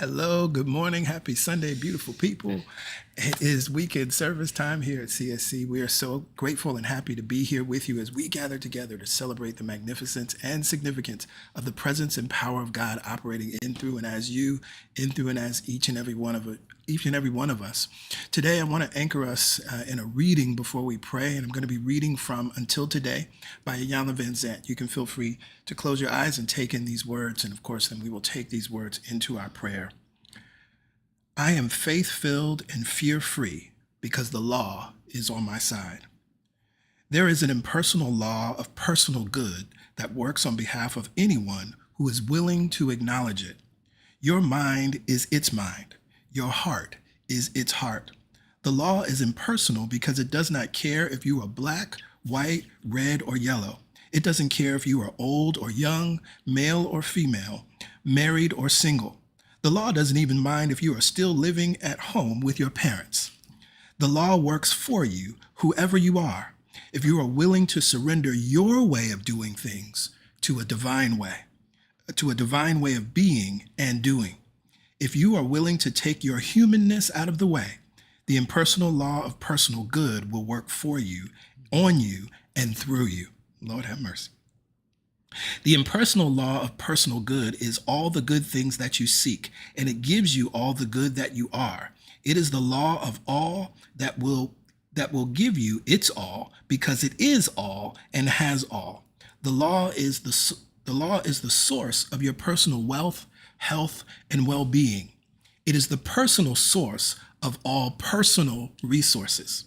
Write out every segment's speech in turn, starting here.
Hello, good morning, happy Sunday, beautiful people. It is weekend service time here at CSC. We are so grateful and happy to be here with you as we gather together to celebrate the magnificence and significance of the presence and power of God operating in, through, and as you, in, through, and as each and every one of us. Today, I want to anchor us in a reading before we pray, and I'm going to be reading from Until Today by Iyanla Vanzant. You can feel free to close your eyes and take in these words, and of course, then we will take these words into our prayer. I am faith-filled and fear-free because the law is on my side. There is an impersonal law of personal good that works on behalf of anyone who is willing to acknowledge it. Your mind is its mind. Your heart is its heart. The law is impersonal because it does not care if you are black, white, red, or yellow. It doesn't care if you are old or young, male or female, married or single. The law doesn't even mind if you are still living at home with your parents. The law works for you, whoever you are, if you are willing to surrender your way of doing things to a divine way of being and doing. If you are willing to take your humanness out of the way, the impersonal law of personal good will work for you, on you, and through you. Lord have mercy. The impersonal law of personal good is all the good things that you seek, and it gives you all the good that you are. It is the law of all that will give you its all, because it is all and has all. The law is the source of your personal wealth, health, and well-being. It is the personal source of all personal resources.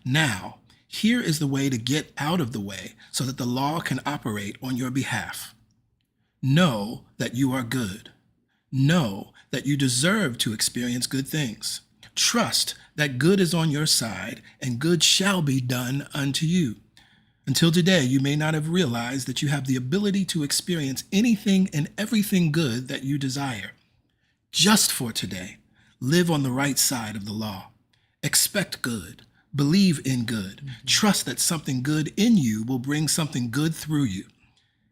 Now, here is the way to get out of the way so that the law can operate on your behalf. Know that you are good. Know that you deserve to experience good things. Trust that good is on your side and good shall be done unto you. Until today, you may not have realized that you have the ability to experience anything and everything good that you desire. Just for today, live on the right side of the law. Expect good. Believe in good. Trust that something good in you will bring something good through you.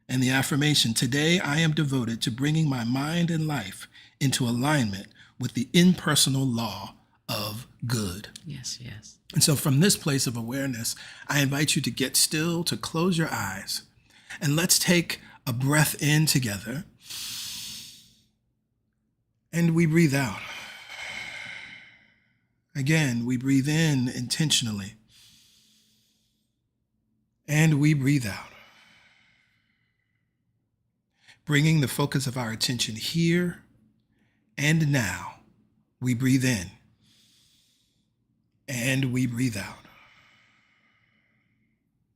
And the affirmation, today I am devoted to bringing my mind and life into alignment with the impersonal law of good. Yes, yes. And so from this place of awareness, I invite you to get still, to close your eyes, and let's take a breath in together. And we breathe out. Again, we breathe in intentionally, and we breathe out, bringing the focus of our attention here and now. We breathe in, and we breathe out.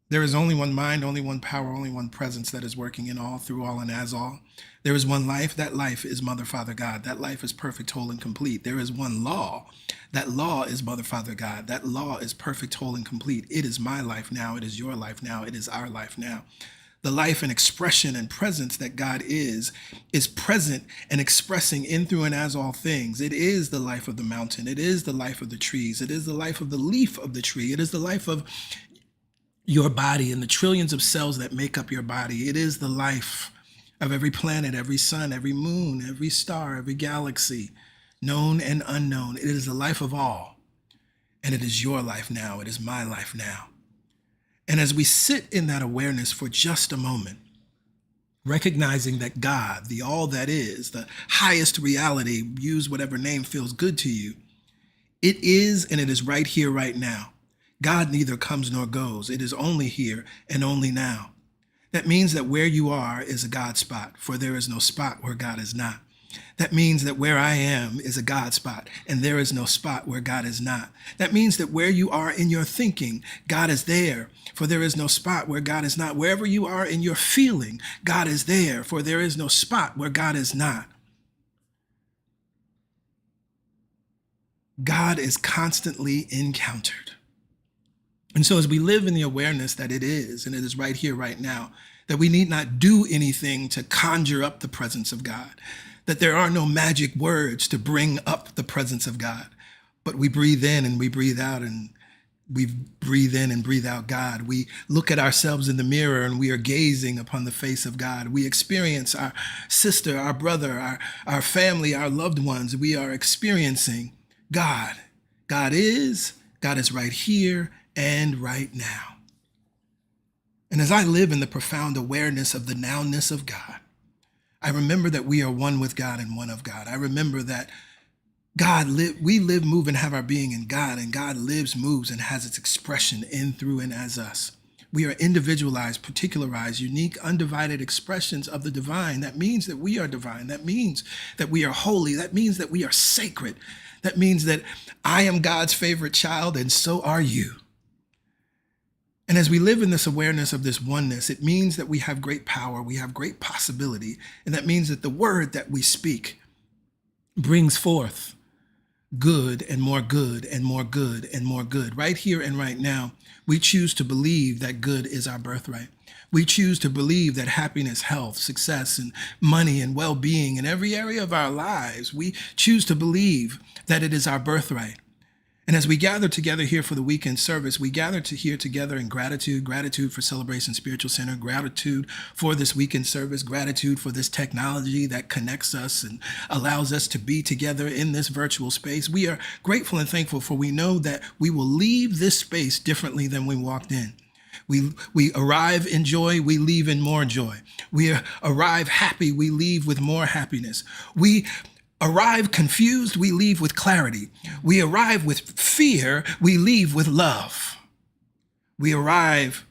There is only one mind, only one power, only one presence that is working in all, through all, and as all. There is one life. That life is Mother, Father, God. That life is perfect, whole, and complete. There is one law. That law is Mother, Father, God. That law is perfect, whole, and complete. It is my life now. It is your life now. It is our life now. The life and expression and presence that God is present and expressing in, through, and as all things. It is the life of the mountain. It is the life of the trees. It is the life of the leaf of the tree. It is the life of your body and the trillions of cells that make up your body. It is the life of every planet, every sun, every moon, every star, every galaxy, known and unknown. It is the life of all. And it is your life now. It is my life now. And as we sit in that awareness for just a moment, recognizing that God, the all that is, the highest reality, use whatever name feels good to you, it is, and it is right here, right now. God neither comes nor goes. It is only here and only now. That means that where you are is a God spot, for there is no spot where God is not. That means that where I am is a God spot, and there is no spot where God is not. That means that where you are in your thinking, God is there, for there is no spot where God is not. Wherever you are in your feeling, God is there, for there is no spot where God is not. God is constantly encountered. And so as we live in the awareness that it is, and it is right here, right now, that we need not do anything to conjure up the presence of God, that there are no magic words to bring up the presence of God, but we breathe in and we breathe out, and We breathe in and breathe out God. We look at ourselves in the mirror and we are gazing upon the face of God. We experience our sister, our brother, our family, our loved ones. We are experiencing God. God is right here and right now. And as I live in the profound awareness of the nowness of God, I remember that we are one with God and one of God. I remember that we live, move, and have our being in God, and God lives, moves, and has its expression in, through, and as us. We are individualized, particularized, unique, undivided expressions of the divine. That means that we are divine. That means that we are holy. That means that we are sacred. That means that I am God's favorite child, and so are you. And as we live in this awareness of this oneness, it means that we have great power, we have great possibility, and that means that the word that we speak brings forth good and more good and more good and more good. Right here and right now, we choose to believe that good is our birthright. We choose to believe that happiness, health, success, and money and well-being in every area of our lives, we choose to believe that it is our birthright. And as we gather together here for the weekend service, we gather here together in gratitude for Celebration Spiritual Center, gratitude for this weekend service, gratitude for this technology that connects us and allows us to be together in this virtual space. We are grateful and thankful, for we know that we will leave this space differently than we walked in. We arrive in joy, we leave in more joy. We arrive happy, we leave with more happiness. We arrive confused, we leave with clarity. We arrive with fear, we leave with love. We arrive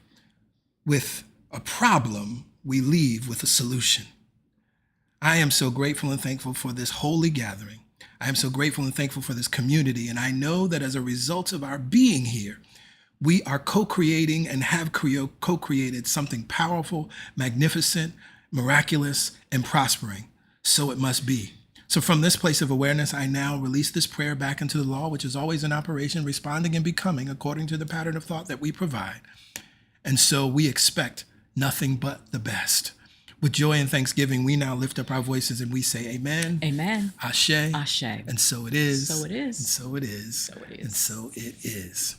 with a problem, we leave with a solution. I am so grateful and thankful for this holy gathering. I am so grateful and thankful for this community. And I know that as a result of our being here, we are co-creating and have co-created something powerful, magnificent, miraculous, and prospering. So it must be. So from this place of awareness, I now release this prayer back into the law, which is always in operation, responding and becoming according to the pattern of thought that we provide. And so we expect nothing but the best. With joy and thanksgiving, we now lift up our voices and we say, Amen. Amen. Ashe. Ashe. And so it is. So it is. And so it is. So it is. And so it is.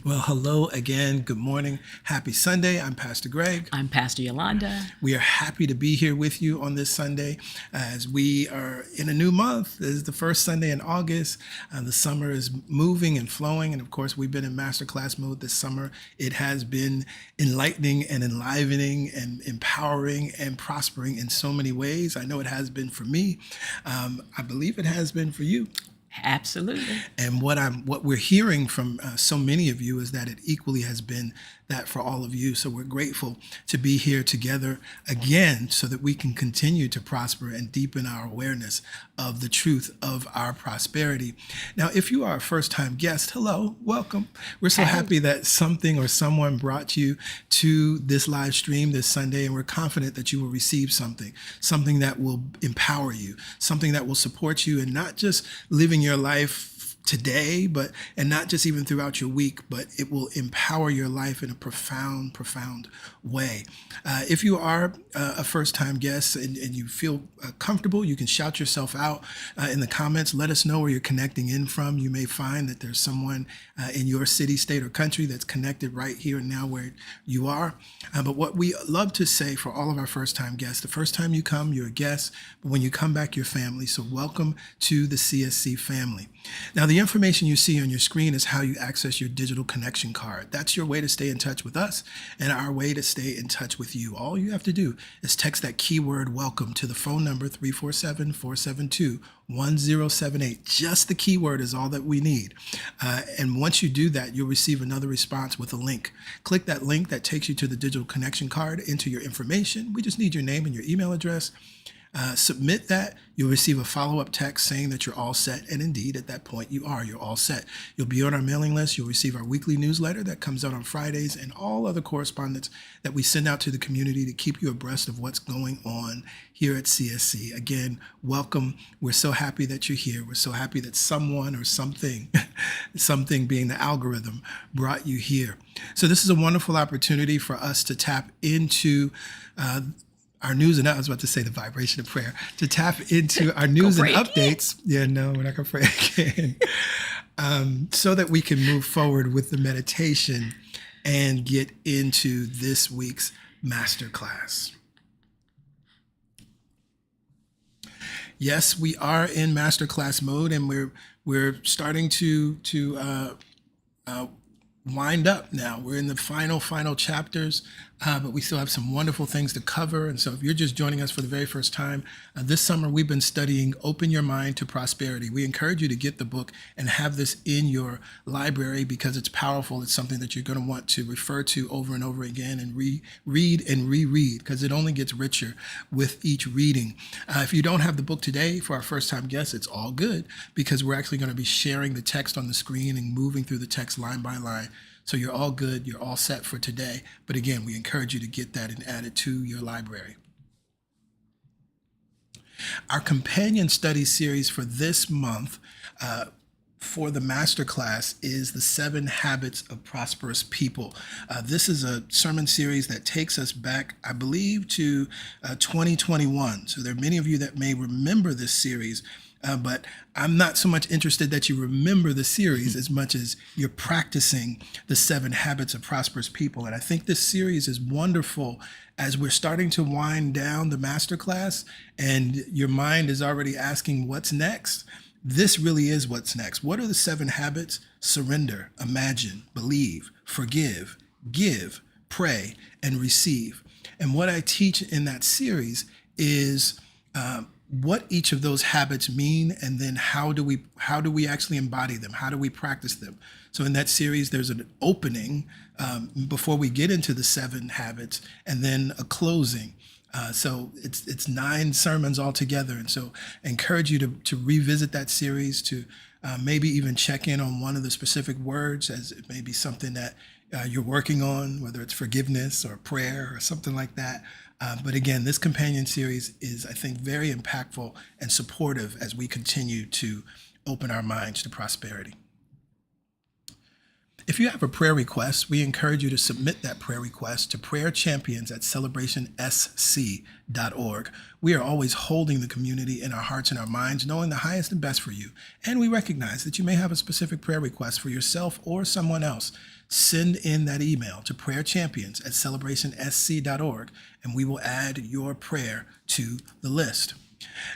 Well, hello again. Good morning. Happy Sunday. I'm Pastor Greg. I'm Pastor Yolanda. We are happy to be here with you on this Sunday as we are in a new month. This is the first Sunday in August. The summer is moving and flowing. And of course, we've been in masterclass mode this summer. It has been enlightening and enlivening and empowering and prospering in so many ways. I know it has been for me. I believe it has been for you. Absolutely. And what we're hearing from so many of you is that it equally has been that for all of you. So we're grateful to be here together again so that we can continue to prosper and deepen our awareness of the truth of our prosperity. Now, if you are a first-time guest, hello, welcome. We're so happy that something or someone brought you to this live stream this Sunday, and we're confident that you will receive something that will empower you, something that will support you, and not just living your life today, and not just even throughout your week, but it will empower your life in a profound way. If you are a first-time guest and you feel comfortable, you can shout yourself out in the comments. Let us know where you're connecting in from. You may find that there's someone in your city, state, or country that's connected right here and now where you are. But what we love to say for all of our first-time guests, the first time you come, you're a guest, but when you come back, you're family. So welcome to the CSC family. Now, the information you see on your screen is how you access your digital connection card. That's your way to stay in touch with us and our way to stay in touch with you. All you have to do is text that keyword welcome to the phone number 347-472-1078. Just the keyword is all that we need. And once you do that, you'll receive another response with a link. Click that link that takes you to the digital connection card, enter your information. We just need your name and your email address. Submit that. You'll receive a follow-up text saying that you're all set. And indeed, at that point, you're all set. You'll be on our mailing list. You'll receive our weekly newsletter that comes out on Fridays and all other correspondence that we send out to the community to keep you abreast of what's going on here at CSC. Again, welcome. We're so happy that you're here. We're so happy that someone or something, something being the algorithm, brought you here. So this is a wonderful opportunity for us to tap into our news and I was about to say the vibration of prayer, to tap into our news and updates. Yeah, no, we're not going to pray again. so that we can move forward with the meditation and get into this week's masterclass. Yes, we are in masterclass mode, and we're starting to wind up now. We're in the final chapters, but we still have some wonderful things to cover. And so if you're just joining us for the very first time, this summer we've been studying Open Your Mind to Prosperity. We encourage you to get the book and have this in your library because it's powerful. It's something that you're going to want to refer to over and over again and read and reread because it only gets richer with each reading. If you don't have the book today, for our first time guests, it's all good because we're actually going to be sharing the text on the screen and moving through the text line by line. So you're all good, you're all set for today. But again, we encourage you to get that and add it to your library. Our companion study series for this month for the masterclass is the 7 Habits of Prosperous People. This is a sermon series that takes us back, I believe, to 2021. So there are many of you that may remember this series. But I'm not so much interested that you remember the series as much as you're practicing the 7 Habits of Prosperous People. And I think this series is wonderful as we're starting to wind down the masterclass and your mind is already asking what's next. This really is what's next. What are the 7 habits? Surrender, imagine, believe, forgive, give, pray, and receive. And what I teach in that series is what each of those habits mean, and then how do we actually embody them? How do we practice them? So in that series, there's an opening before we get into the 7 habits, and then a closing. So it's 9 sermons altogether, and so I encourage you to revisit that series, to maybe even check in on one of the specific words, as it may be something that you're working on, whether it's forgiveness or prayer or something like that. But again, this companion series is, I think, very impactful and supportive as we continue to open our minds to prosperity. If you have a prayer request, we encourage you to submit that prayer request to prayerchampions@celebration.sc.org. We are always holding the community in our hearts and our minds, knowing the highest and best for you. And we recognize that you may have a specific prayer request for yourself or someone else. Send in that email to prayerchampions@celebrationsc.org, and we will add your prayer to the list.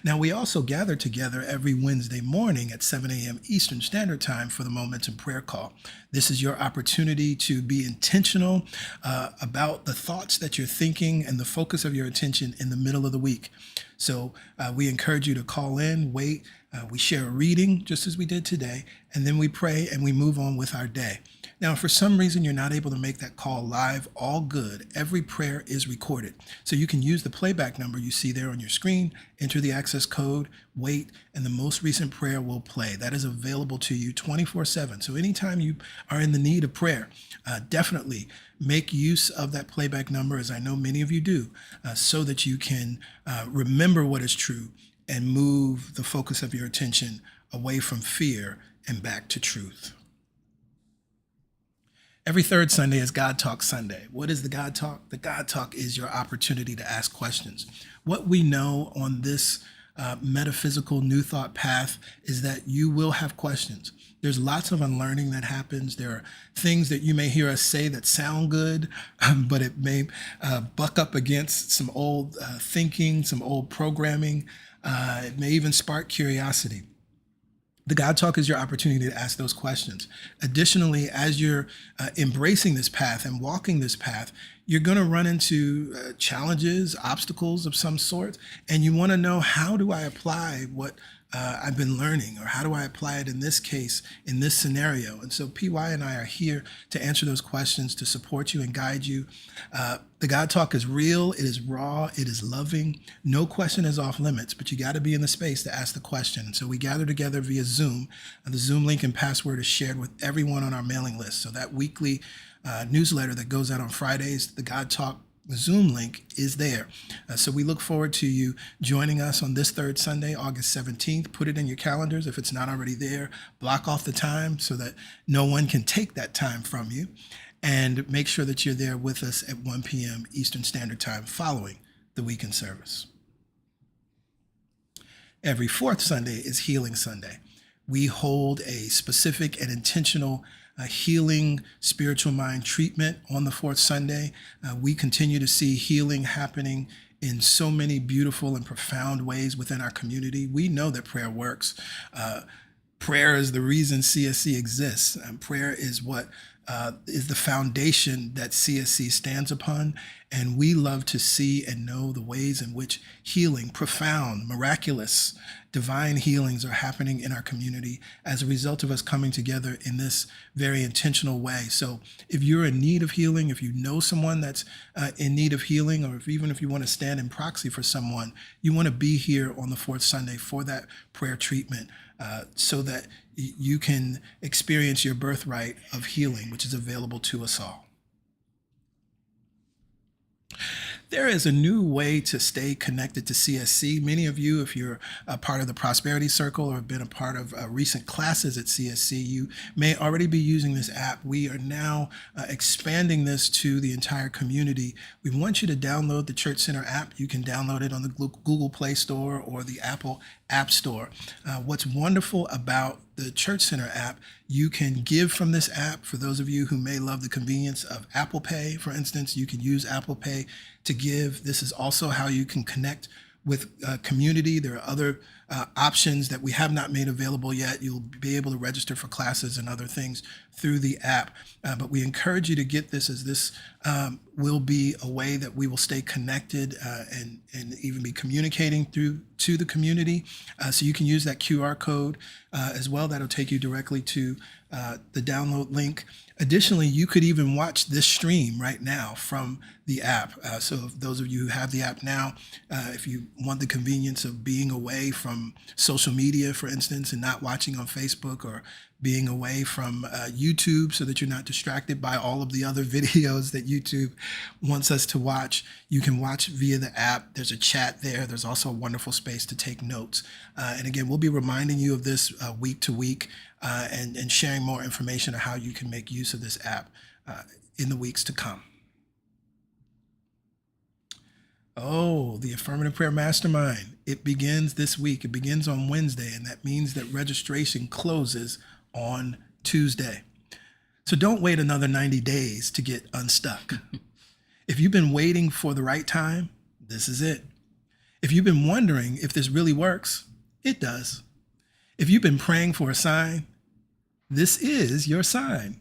Now, we also gather together every Wednesday morning at 7 a.m. Eastern Standard Time for the Momentum Prayer Call. This is your opportunity to be intentional about the thoughts that you're thinking and the focus of your attention in the middle of the week. So we encourage you to call in, wait. We share a reading just as we did today, and then we pray and we move on with our day. Now, if for some reason you're not able to make that call live, all good. Every prayer is recorded. So you can use the playback number you see there on your screen, enter the access code, wait, and the most recent prayer will play. That is available to you 24/7. So anytime you are in the need of prayer, definitely make use of that playback number, as I know many of you do, so that you can remember what is true and move the focus of your attention away from fear and back to truth. Every third Sunday is God Talk Sunday. What is the God Talk? The God Talk is your opportunity to ask questions. What we know on this metaphysical new thought path is that you will have questions. There's lots of unlearning that happens. There are things that you may hear us say that sound good, but it may buck up against some old thinking, some old programming. It may even spark curiosity. The God Talk is your opportunity to ask those questions. Additionally, as you're embracing this path and walking this path, you're going to run into challenges, obstacles of some sort, and you want to know, how do I apply what I've been learning, or how do I apply it in this case, in this scenario? And so PY and I are here to answer those questions, to support you and guide you. The God Talk is real, it is raw, it is loving. No question is off limits, but you got to be in the space to ask the question. And so we gather together via Zoom. The Zoom link and password is shared with everyone on our mailing list. So that weekly newsletter that goes out on Fridays, the God Talk Zoom link is there. So we look forward to you joining us on this third Sunday, August 17th. Put it in your calendars if it's not already there. Block off the time so that no one can take that time from you. And make sure that you're there with us at 1 p.m. Eastern Standard Time following the weekend service. Every fourth Sunday is Healing Sunday. we hold a specific and intentional healing spiritual mind treatment on the fourth Sunday. We continue to see healing happening in so many beautiful and profound ways within our community. We know that prayer works. Prayer is the reason CSC exists. And prayer is what is the foundation that CSC stands upon. And we love to see and know the ways in which healing, profound, miraculous, divine healings are happening in our community as a result of us coming together in this very intentional way. So if you're in need of healing, if you know someone that's in need of healing, or even if you want to stand in proxy for someone, you want to be here on the fourth Sunday for that prayer treatment so that you can experience your birthright of healing, which is available to us all. There is a new way to stay connected to CSC. Many of you, if you're a part of the Prosperity Circle or have been a part of recent classes at CSC, you may already be using this app. We are now expanding this to the entire community. We want you to download the Church Center app. You can download it on the Google Play Store or the Apple App Store. What's wonderful about the Church Center app, you can give from this app. For those of you who may love the convenience of Apple Pay, for instance, you can use Apple Pay to give. This is also how you can connect with community. There are other options that we have not made available yet. You'll be able to register for classes and other things through the app. But we encourage you to get this, as this will be a way that we will stay connected and even be communicating through to the community. So you can use that QR code as well. That'll take you directly to the download link. Additionally, you could even watch this stream right now from the app. So if those of you who have the app now, if you want the convenience of being away from social media, for instance, and not watching on Facebook, or being away from YouTube so that you're not distracted by all of the other videos that YouTube wants us to watch, you can watch via the app. There's a chat there. There's also a wonderful space to take notes. And again, we'll be reminding you of this week to week and sharing more information on how you can make use of this app in the weeks to come. Oh, the Affirmative Prayer Mastermind. It begins this week. It begins on Wednesday, and that means that registration closes on Tuesday. So don't wait another 90 days to get unstuck. If you've been waiting for the right time, this is it. If you've been wondering if this really works, it does. If you've been praying for a sign, this is your sign.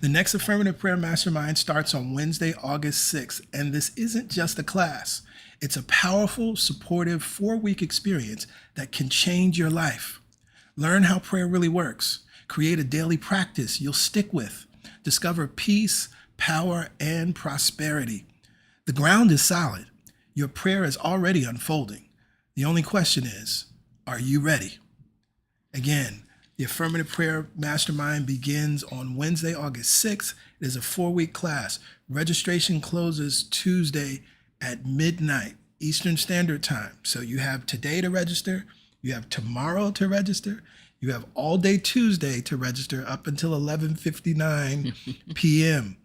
The next Affirmative Prayer Mastermind starts on Wednesday, August 6th, and this isn't just a class. It's a powerful, supportive 4-week experience that can change your life. Learn how prayer really works. Create a daily practice you'll stick with. Discover peace, power, and prosperity. The ground is solid. Your prayer is already unfolding. The only question is, are you ready? Again, the Affirmative Prayer Mastermind begins on Wednesday, August 6th. It is a 4-week class. Registration closes Tuesday at midnight Eastern Standard Time. So you have today to register, you have tomorrow to register, you have all day Tuesday to register up until 11:59 p.m.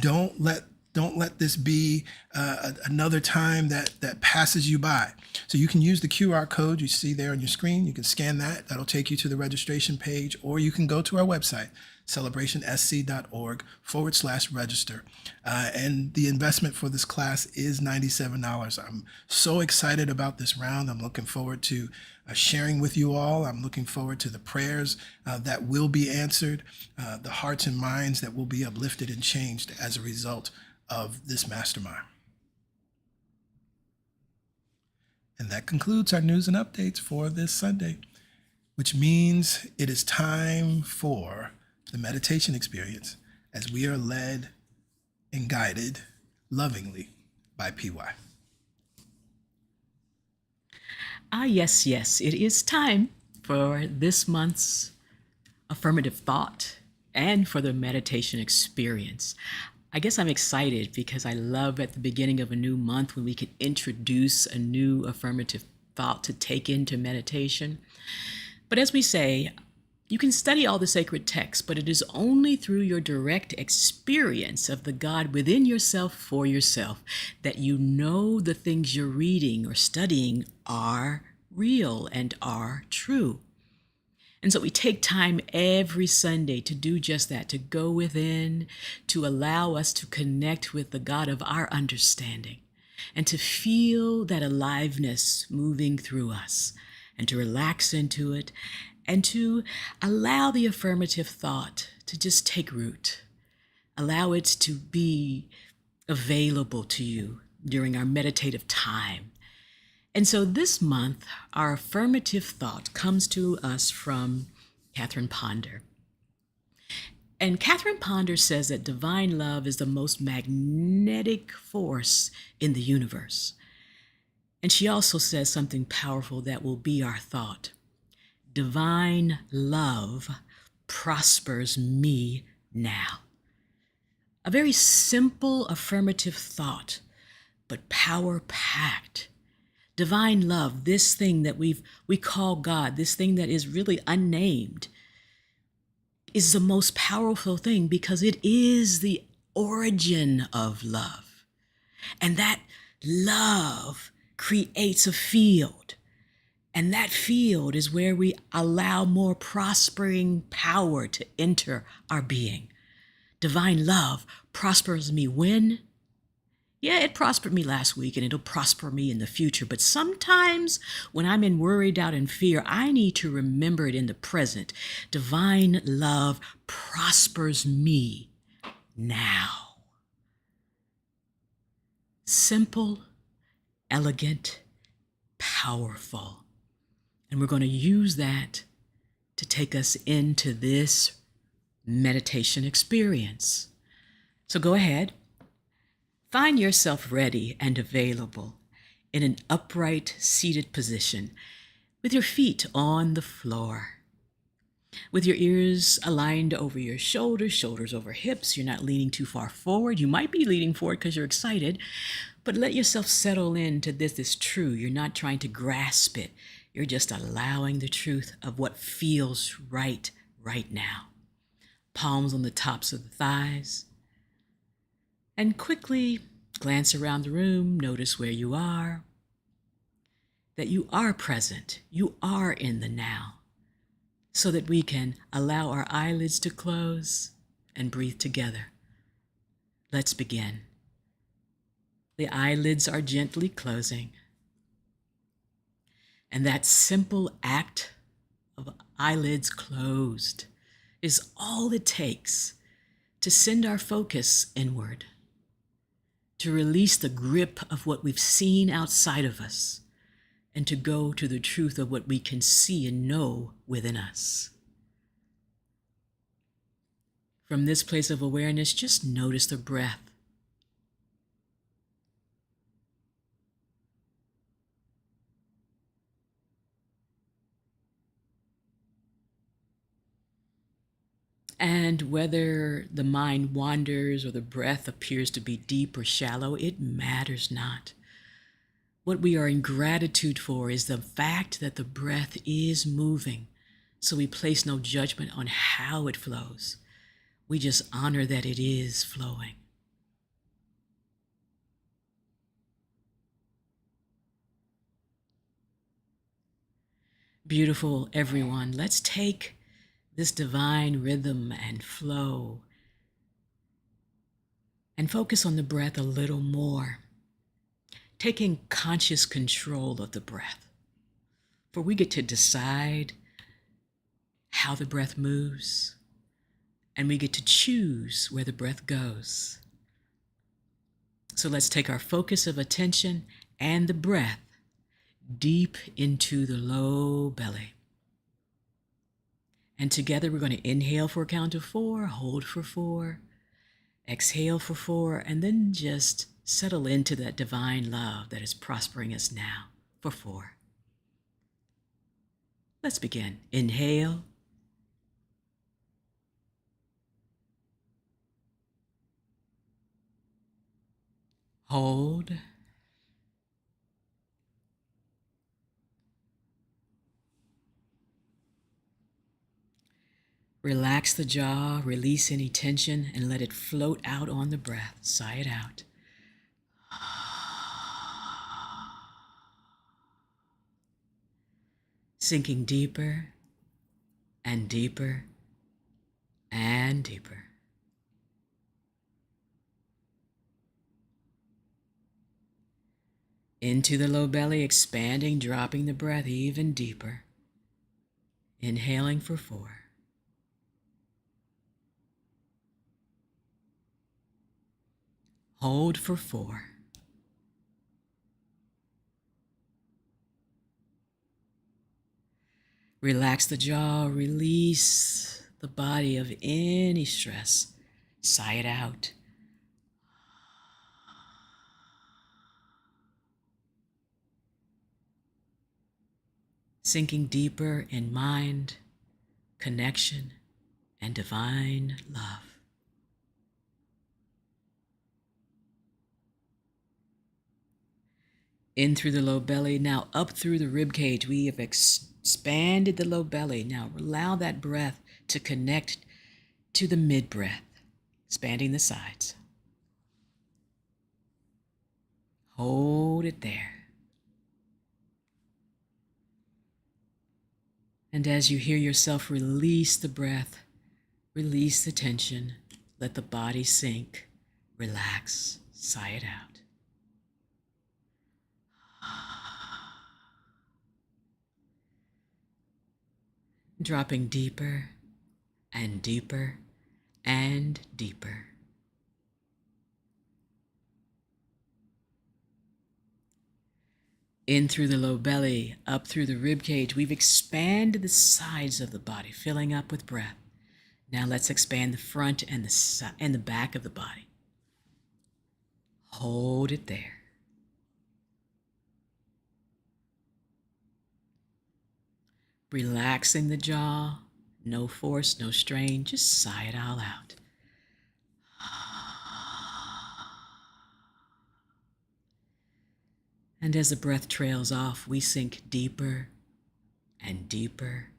Don't let this be another time that passes you by. So you can use the QR code you see there on your screen. You can scan that. That'll take you to the registration page, or you can go to our website, celebrationsc.org/register. And the investment for this class is $97. I'm so excited about this round. I'm looking forward to sharing with you all. I'm looking forward to the prayers that will be answered, the hearts and minds that will be uplifted and changed as a result of this mastermind. And that concludes our news and updates for this Sunday, which means it is time for the meditation experience as we are led and guided lovingly by PY. Yes. It is time for this month's affirmative thought and for the meditation experience. I guess I'm excited because I love at the beginning of a new month when we can introduce a new affirmative thought to take into meditation. But as we say, you can study all the sacred texts, but it is only through your direct experience of the God within yourself for yourself that you know the things you're reading or studying are real and are true. And so we take time every Sunday to do just that, to go within, to allow us to connect with the God of our understanding, and to feel that aliveness moving through us, and to relax into it, and to allow the affirmative thought to just take root. Allow it to be available to you during our meditative time. And so this month, our affirmative thought comes to us from Catherine Ponder. And Catherine Ponder says that divine love is the most magnetic force in the universe. And she also says something powerful that will be our thought. Divine love prospers me now. A very simple affirmative thought, but power-packed. Divine love, this thing that we call God, this thing that is really unnamed, is the most powerful thing because it is the origin of love. And that love creates a field. And that field is where we allow more prospering power to enter our being. Divine love prospers me when? Yeah, it prospered me last week and it'll prosper me in the future. But sometimes when I'm in worry, doubt, and fear, I need to remember it in the present. Divine love prospers me now. Simple, elegant, powerful. And we're going to use that to take us into this meditation experience. So go ahead. Find yourself ready and available in an upright seated position with your feet on the floor, with your ears aligned over your shoulders, shoulders over hips. You're not leaning too far forward. You might be leaning forward because you're excited, but let yourself settle into this is true. You're not trying to grasp it. You're just allowing the truth of what feels right now. Palms on the tops of the thighs. And quickly glance around the room, notice where you are, that you are present, you are in the now, so that we can allow our eyelids to close and breathe together. Let's begin. The eyelids are gently closing, and that simple act of eyelids closed is all it takes to send our focus inward, to release the grip of what we've seen outside of us, and to go to the truth of what we can see and know within us. From this place of awareness, just notice the breath. And whether the mind wanders or the breath appears to be deep or shallow, it matters not. What we are in gratitude for is the fact that the breath is moving. So we place no judgment on how it flows. We just honor that it is flowing. Beautiful, everyone. Let's take this divine rhythm and flow and focus on the breath a little more, taking conscious control of the breath. For we get to decide how the breath moves, and we get to choose where the breath goes. So let's take our focus of attention and the breath deep into the low belly. And together we're going to inhale for a count of 4, hold for 4, exhale for 4, and then just settle into that divine love that is prospering us now for 4. Let's begin. Inhale. Hold. Relax the jaw, release any tension, and let it float out on the breath. Sigh it out. Sinking deeper and deeper and deeper. Into the low belly, expanding, dropping the breath even deeper. Inhaling for 4. Hold for 4. Relax the jaw, release the body of any stress. Sigh it out. Sinking deeper in mind, connection, and divine love. In through the low belly, now up through the rib cage. We have expanded the low belly. Now allow that breath to connect to the mid breath, expanding the sides. Hold it there. And as you hear yourself release the breath, release the tension, let the body sink, relax, sigh it out. Dropping deeper and deeper and deeper. In through the low belly, up through the rib cage. We've expanded the sides of the body, filling up with breath. Now let's expand the front and the back of the body. Hold it there. Relaxing the jaw, no force, no strain, just sigh it all out. And as the breath trails off, we sink deeper and deeper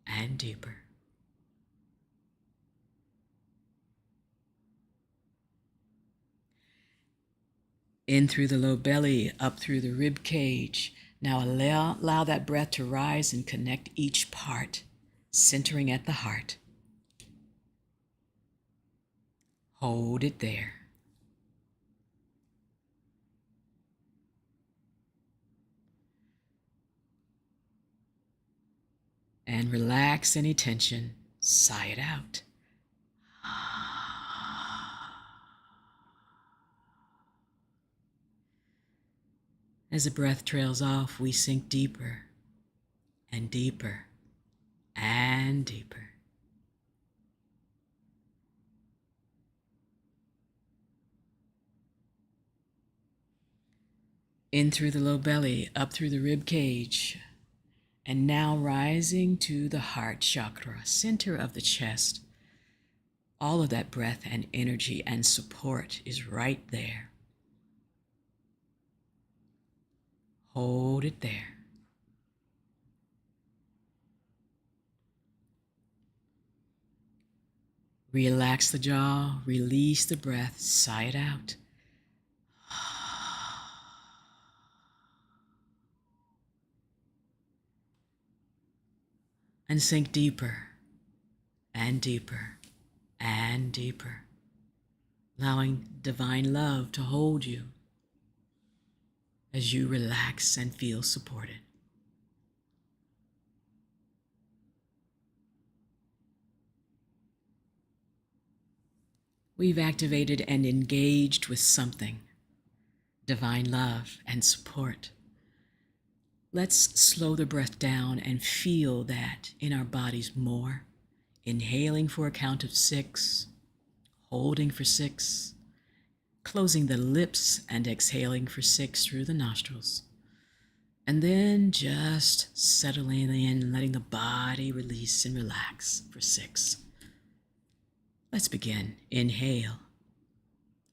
and deeper. In through the low belly, up through the rib cage. Now allow that breath to rise and connect each part, centering at the heart. Hold it there. And relax any tension, sigh it out. As the breath trails off, we sink deeper and deeper and deeper. In through the low belly, up through the rib cage, and now rising to the heart chakra, center of the chest. All of that breath and energy and support is right there. Hold it there. Relax the jaw, release the breath, sigh it out. And sink deeper and deeper and deeper, allowing divine love to hold you as you relax and feel supported. We've activated and engaged with something, divine love and support. Let's slow the breath down and feel that in our bodies more. Inhaling for a count of 6, holding for 6, closing the lips and exhaling for 6 through the nostrils. And then just settling in, letting the body release and relax for 6. Let's begin. Inhale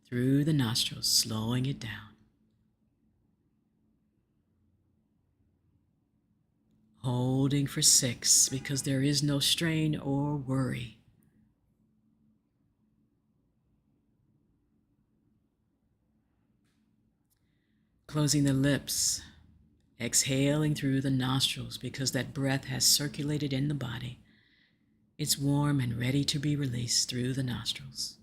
through the nostrils, slowing it down. Holding for 6 because there is no strain or worry. Closing the lips, exhaling through the nostrils because that breath has circulated in the body It's warm and ready to be released through the nostrils.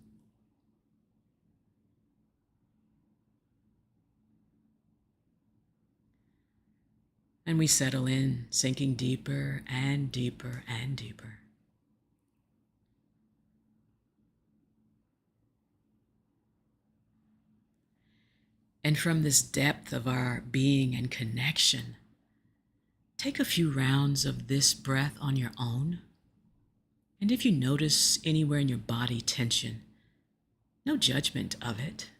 And we settle in, sinking deeper and deeper and deeper. And from this depth of our being and connection, take a few rounds of this breath on your own. And if you notice anywhere in your body tension, no judgment of it.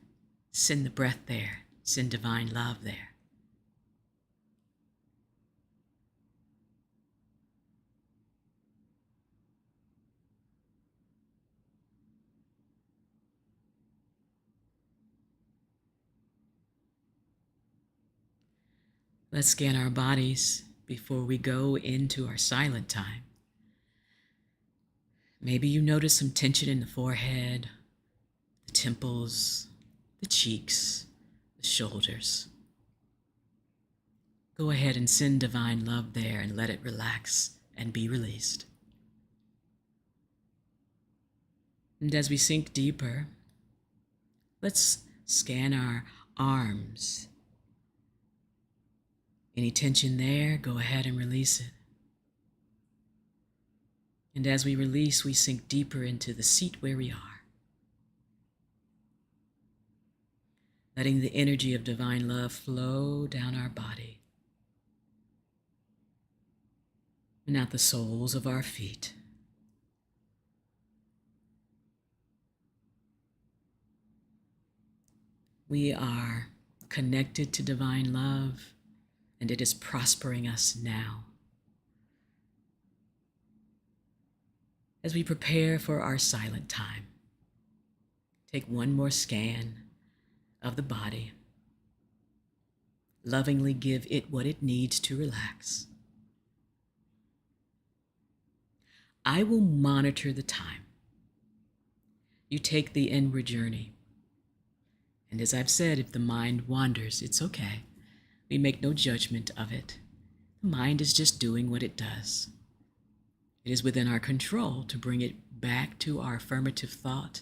Send the breath there, send divine love there. Let's scan our bodies before we go into our silent time. Maybe you notice some tension in the forehead, the temples, the cheeks, the shoulders. Go ahead and send divine love there and let it relax and be released. And as we sink deeper, let's scan our arms. Any tension there, go ahead and release it. And as we release, we sink deeper into the seat where we are, letting the energy of divine love flow down our body and out the soles of our feet. We are connected to divine love, and it is prospering us now. As we prepare for our silent time, take one more scan of the body. Lovingly give it what it needs to relax. I will monitor the time. You take the inward journey. And as I've said, if the mind wanders, it's okay. We make no judgment of it. The mind is just doing what it does. It is within our control to bring it back to our affirmative thought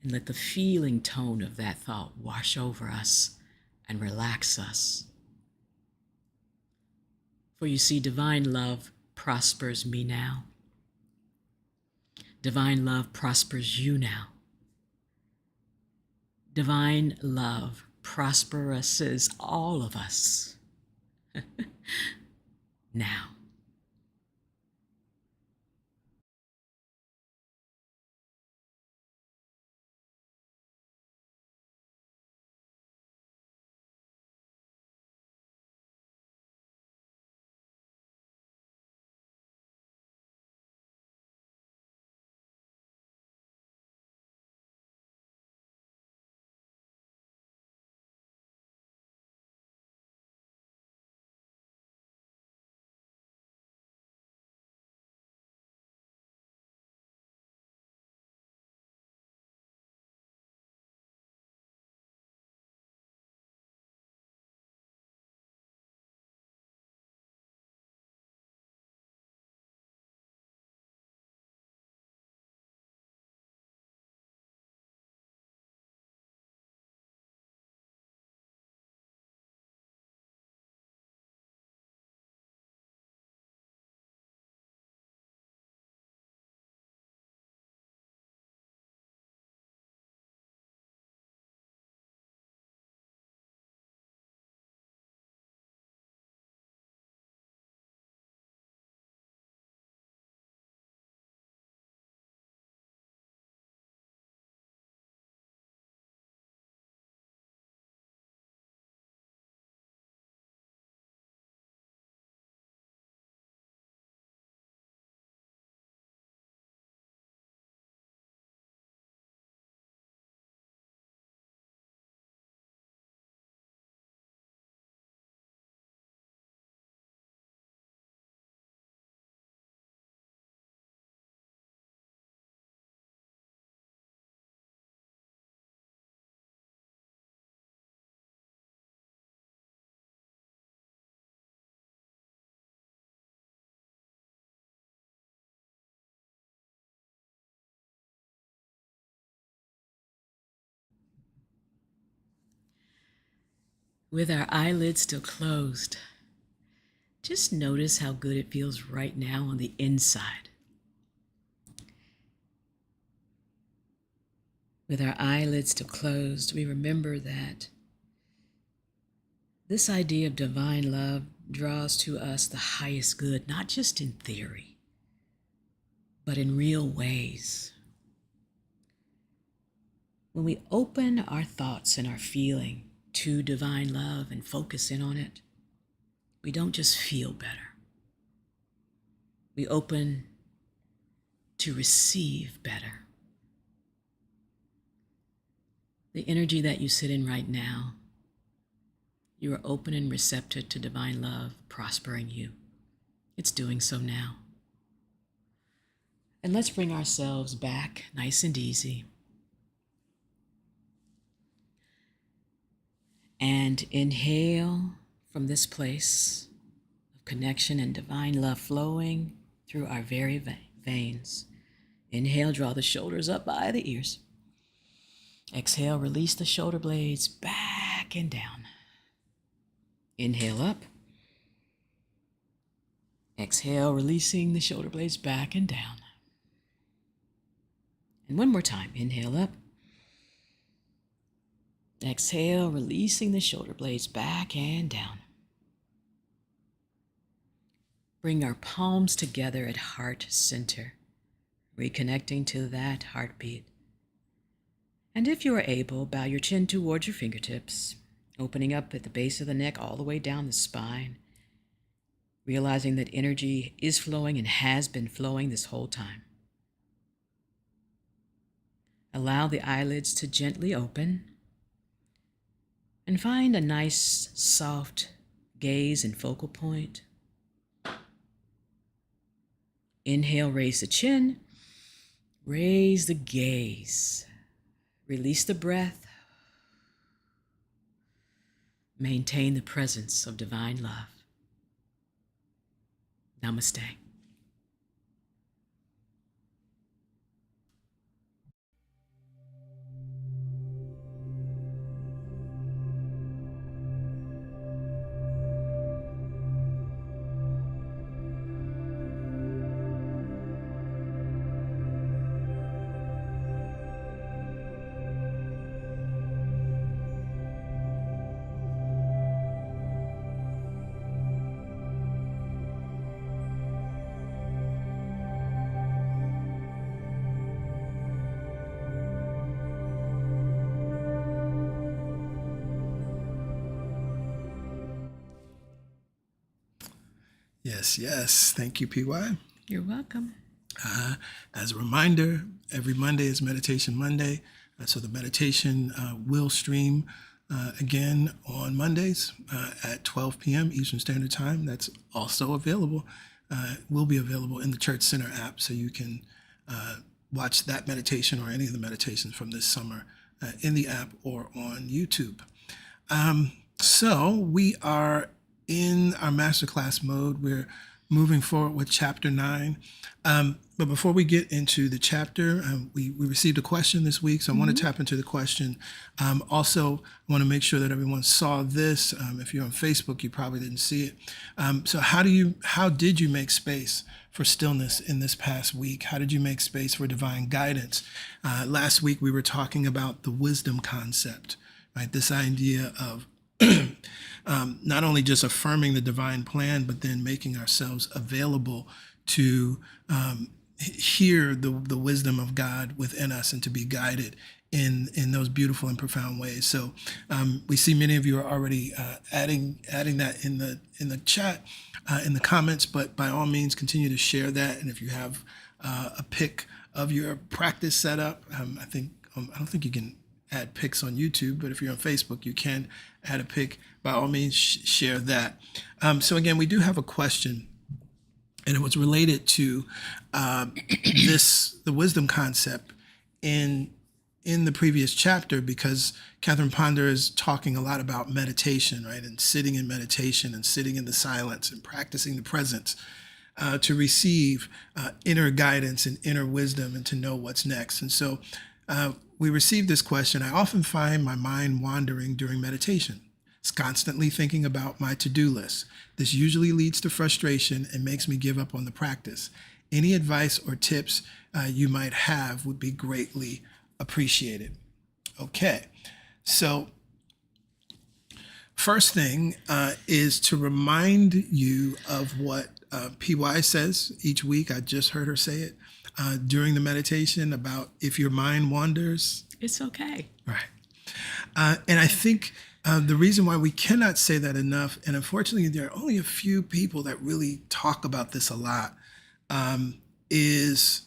and let the feeling tone of that thought wash over us and relax us. For you see, divine love prospers me now. Divine love prospers you now. Divine love prosperouses all of us now. With our eyelids still closed, just notice how good it feels right now on the inside. With our eyelids still closed, we remember that this idea of divine love draws to us the highest good, not just in theory, but in real ways. When we open our thoughts and our feeling to divine love and focus in on it, we don't just feel better. We open to receive better. The energy that you sit in right now, you are open and receptive to divine love prospering you. It's doing so now. And let's bring ourselves back nice and easy. And inhale from this place of connection and divine love flowing through our very veins. Inhale, draw the shoulders up by the ears. Exhale, release the shoulder blades back and down. Inhale up. Exhale, releasing the shoulder blades back and down. And one more time, inhale up. Exhale, releasing the shoulder blades back and down. Bring our palms together at heart center, reconnecting to that heartbeat. And if you are able, bow your chin towards your fingertips, opening up at the base of the neck all the way down the spine, realizing that energy is flowing and has been flowing this whole time. Allow the eyelids to gently open and find a nice, soft gaze and focal point. Inhale, raise the chin, raise the gaze, release the breath, maintain the presence of divine love. Namaste. Yes, yes. Thank you, PY. You're welcome. As a reminder, every Monday is Meditation Monday. So the meditation will stream again on Mondays at 12 p.m. Eastern Standard Time. That's also available, will be available in the Church Center app. So you can watch that meditation or any of the meditations from this summer in the app or on YouTube. So we are in our masterclass mode. We're moving forward with chapter 9. But before we get into the chapter, we received a question this week, so I want to tap into the question. Also, I want to make sure that everyone saw this. If you're on Facebook, you probably didn't see it. So how did you make space for stillness in this past week? How did you make space for divine guidance? Last week, we were talking about the wisdom concept, right? This idea of not only just affirming the divine plan, but then making ourselves available to hear the wisdom of God within us and to be guided in those beautiful and profound ways. So we see many of you are already adding that in the chat, in the comments, but by all means continue to share that. And if you have a pic of your practice setup, I don't think you can add pics on YouTube, but if you're on Facebook, you can add a pic. By all means, share that. So again, we do have a question, and it was related to the wisdom concept in the previous chapter, because Catherine Ponder is talking a lot about meditation, right? And sitting in meditation and sitting in the silence and practicing the presence to receive inner guidance and inner wisdom and to know what's next. And so we received this question. I often find my mind wandering during meditation. constantly thinking about my to-do list. This usually leads to frustration and makes me give up on the practice. Any advice or tips you might have would be greatly appreciated. Okay, so first thing is to remind you of what PY says each week. I just heard her say it during the meditation about if your mind wanders. It's okay. Right. And I think the reason why we cannot say that enough, and unfortunately there are only a few people that really talk about this a lot, is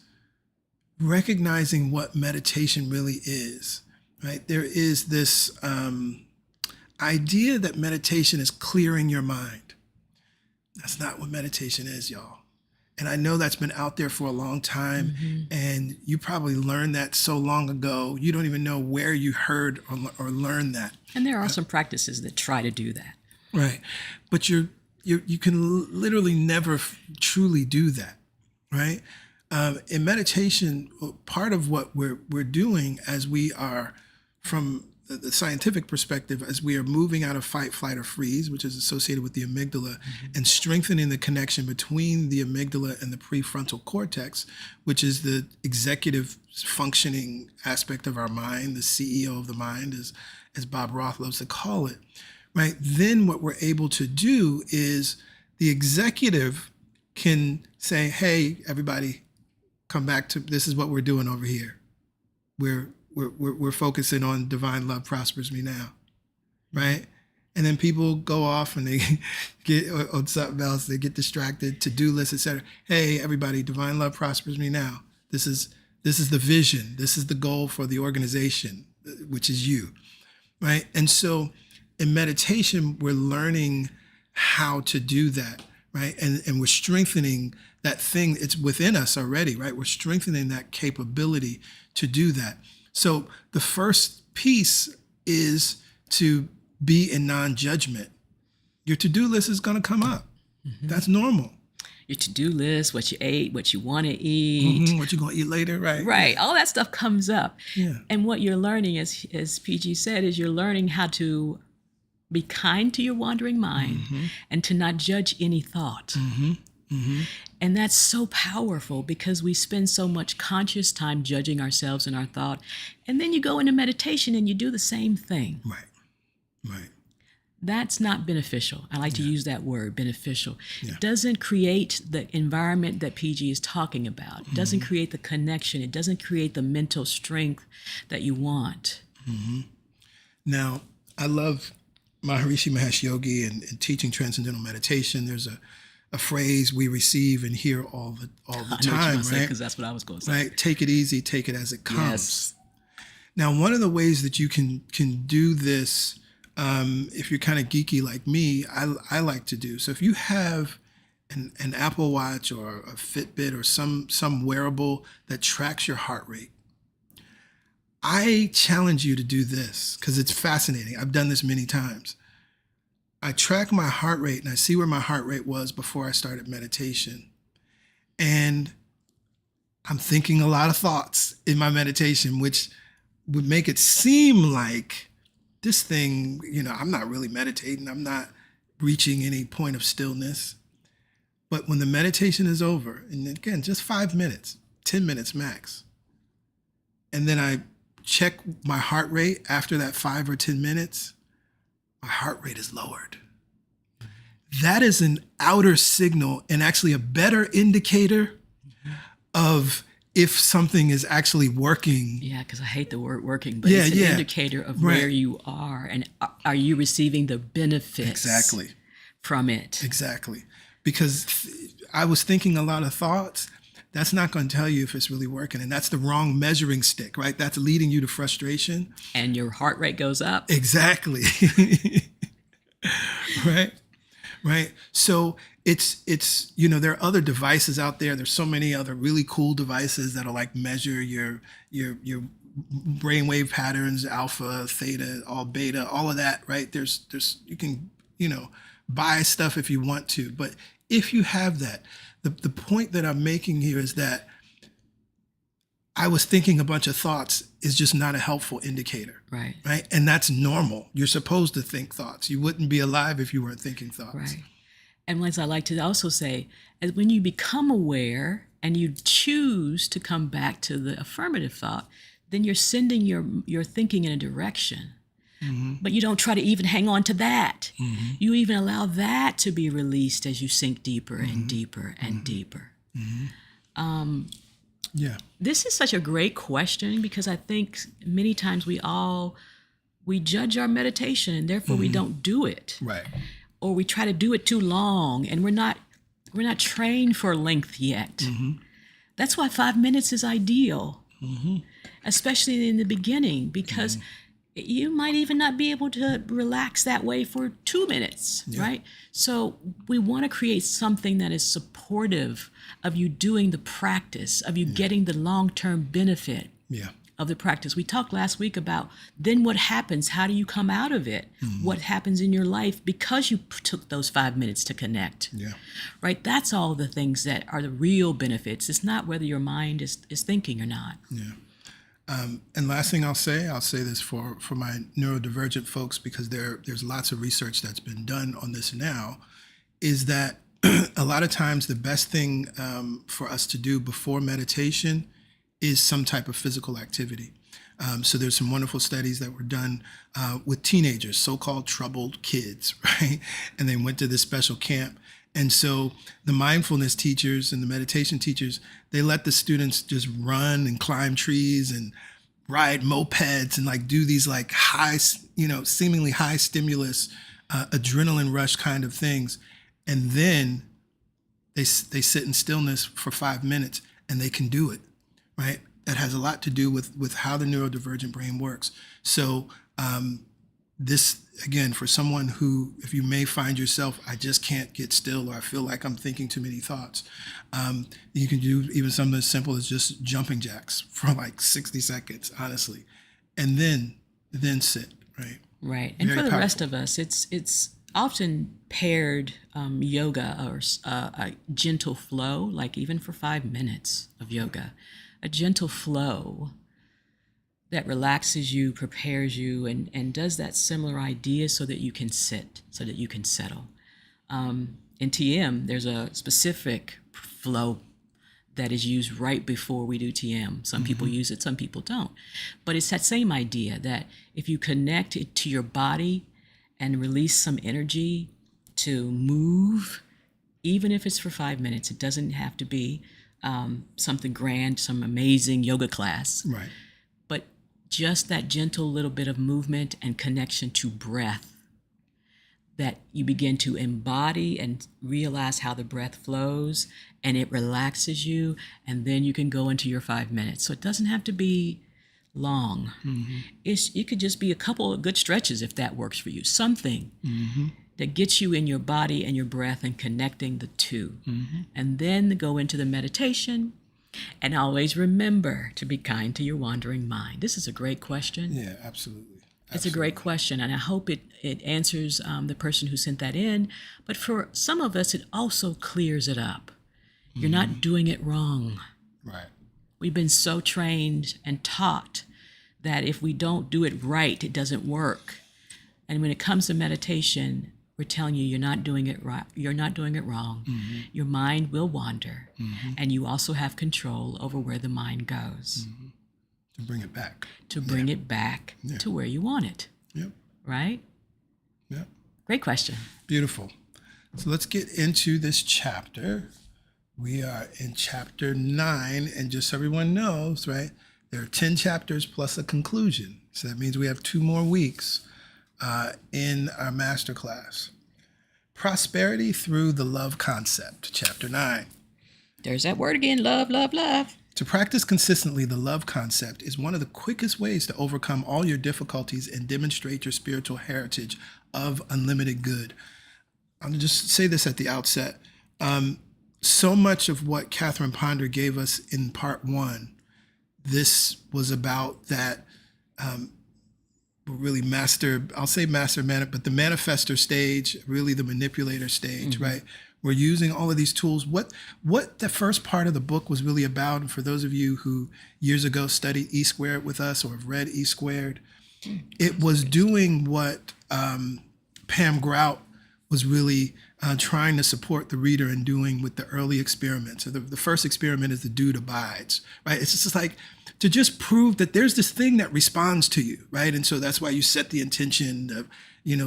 recognizing what meditation really is, right? There is this idea that meditation is clearing your mind. That's not what meditation is, y'all. And I know that's been out there for a long time, and you probably learned that so long ago, you don't even know where you heard or learned that. And there are some practices that try to do that. Right. But you can literally never truly do that, right? In meditation, part of what we're doing as we are, from the scientific perspective, as we are moving out of fight, flight, or freeze, which is associated with the amygdala, and strengthening the connection between the amygdala and the prefrontal cortex, which is the executive functioning aspect of our mind, the CEO of the mind, as Bob Roth loves to call it, right? Then what we're able to do is the executive can say, hey, everybody, come back to, this is what we're doing over here. We're focusing on divine love prospers me now, right? And then people go off and they get on something else. They get distracted, to-do lists, etc. Hey, everybody, divine love prospers me now. This is the vision. This is the goal for the organization, which is you, right? And so in meditation, we're learning how to do that, right? And we're strengthening that thing. It's within us already, right? We're strengthening that capability to do that. So the first piece is to be in non-judgment. Your to-do list is going to come up. That's normal. Your to-do list, what you ate, what you want to eat. What you're going to eat later, right? Right. All that stuff comes up. Yeah. And what you're learning, as PG said, is you're learning how to be kind to your wandering mind and to not judge any thought. And that's so powerful because we spend so much conscious time judging ourselves and our thought. And then you go into meditation and you do the same thing. Right. That's not beneficial. I like to use that word, beneficial. It doesn't create the environment that PG is talking about. It doesn't create the connection. It doesn't create the mental strength that you want. Now, I love Maharishi Mahesh Yogi and teaching transcendental meditation. There's a phrase we receive and hear all the time, right? Because that's what I was going to say. Right. Take it easy. Take it as it comes. Yes. Now, one of the ways that you can do this, if you're kind of geeky like me, I like to do. So if you have an Apple Watch or a Fitbit or some wearable that tracks your heart rate, I challenge you to do this because it's fascinating. I've done this many times. I track my heart rate and I see where my heart rate was before I started meditation. And I'm thinking a lot of thoughts in my meditation, which would make it seem like this thing, I'm not really meditating. I'm not reaching any point of stillness. But when the meditation is over, and again, just 5 minutes, 10 minutes max, and then I check my heart rate after that 5 or 10 minutes, my heart rate is lowered. That is an outer signal and actually a better indicator of if something is actually working. Yeah, because I hate the word working, but it's an indicator of where you are and are you receiving the benefits from it. Exactly. Because I was thinking a lot of thoughts. That's not going to tell you if it's really working. And that's the wrong measuring stick, right? That's leading you to frustration. And your heart rate goes up. Exactly. Right. So it's there are other devices out there. There's so many other really cool devices that'll like measure your brainwave patterns, alpha, theta, all beta, all of that, right? There's you can, buy stuff if you want to, but if you have that, the point that I'm making here is that I was thinking a bunch of thoughts is just not a helpful indicator, Right. right? And that's normal. You're supposed to think thoughts. You wouldn't be alive if you weren't thinking thoughts. Right. And as I like to also say, as when you become aware and you choose to come back to the affirmative thought, then you're sending your thinking in a direction. But you don't try to even hang on to that. You even allow that to be released as you sink deeper and deeper and deeper. Yeah. This is such a great question because I think many times we judge our meditation and therefore we don't do it. Right. Or we try to do it too long and we're not trained for length yet. That's why 5 minutes is ideal, especially in the beginning, because you might even not be able to relax that way for 2 minutes, right? So we want to create something that is supportive of you doing the practice, of you getting the long-term benefit of the practice. We talked last week about then what happens, how do you come out of it? What happens in your life because you took those 5 minutes to connect, right? That's all the things that are the real benefits. It's not whether your mind is thinking or not. And last thing I'll say this for my neurodivergent folks, because there's lots of research that's been done on this now, is that a lot of times the best thing for us to do before meditation is some type of physical activity. So there's some wonderful studies that were done with teenagers, so-called troubled kids, right? And they went to this special camp. And so the mindfulness teachers and the meditation teachers, they let the students just run and climb trees and ride mopeds and like do these like high, seemingly high stimulus, adrenaline rush kind of things. And then they sit in stillness for 5 minutes and they can do it, right? That has a lot to do with how the neurodivergent brain works. So this, again, for someone who, if you may find yourself, I just can't get still, or I feel like I'm thinking too many thoughts, you can do even something as simple as just jumping jacks for like 60 seconds, honestly, and then sit, right? Right. And Very for the powerful. rest of us, it's often paired yoga or a gentle flow, like even for 5 minutes of yoga, a gentle flow that relaxes you, prepares you, and does that similar idea so that you can sit, so that you can settle. In TM, there's a specific flow that is used right before we do TM. Some people use it, some people don't. But it's that same idea that if you connect it to your body and release some energy to move, even if it's for 5 minutes, it doesn't have to be something grand, some amazing yoga class. Right. But just that gentle little bit of movement and connection to breath that you begin to embody and realize how the breath flows and it relaxes you, and then you can go into your 5 minutes. So it doesn't have to be long. It could just be a couple of good stretches if that works for you. Something that gets you in your body and your breath and connecting the two. And then go into the meditation. And always remember to be kind to your wandering mind. This is a great question. Yeah, absolutely. It's a great question, and I hope it answers the person who sent that in. But for some of us, it also clears it up. You're not doing it wrong. Right. We've been so trained and taught that if we don't do it right, it doesn't work. And when it comes to meditation, we're telling you you're not doing it right. You're not doing it wrong. Your mind will wander, and you also have control over where the mind goes. To bring it back. To bring it back to where you want it. Yep. Right? Yep. Great question. Beautiful. So let's get into this chapter. We are in chapter 9, and just so everyone knows, right, there are 10 chapters plus a conclusion. So that means we have 2 more weeks in our masterclass. Prosperity through the love concept, chapter 9. There's that word again, love, love, love. To practice consistently the love concept is one of the quickest ways to overcome all your difficulties and demonstrate your spiritual heritage of unlimited good. I'll just say this at the outset. So much of what Catherine Ponder gave us in part 1, this was about that really master, I'll say master, but the manifester stage, really the manipulator stage, right? We're using all of these tools. What the first part of the book was really about, and for those of you who years ago studied E Squared with us or have read E Squared, it was doing what Pam Grout was really trying to support the reader in doing with the early experiments. So the first experiment is the dude abides, right? It's just like to just prove that there's this thing that responds to you, right? And so that's why you set the intention of,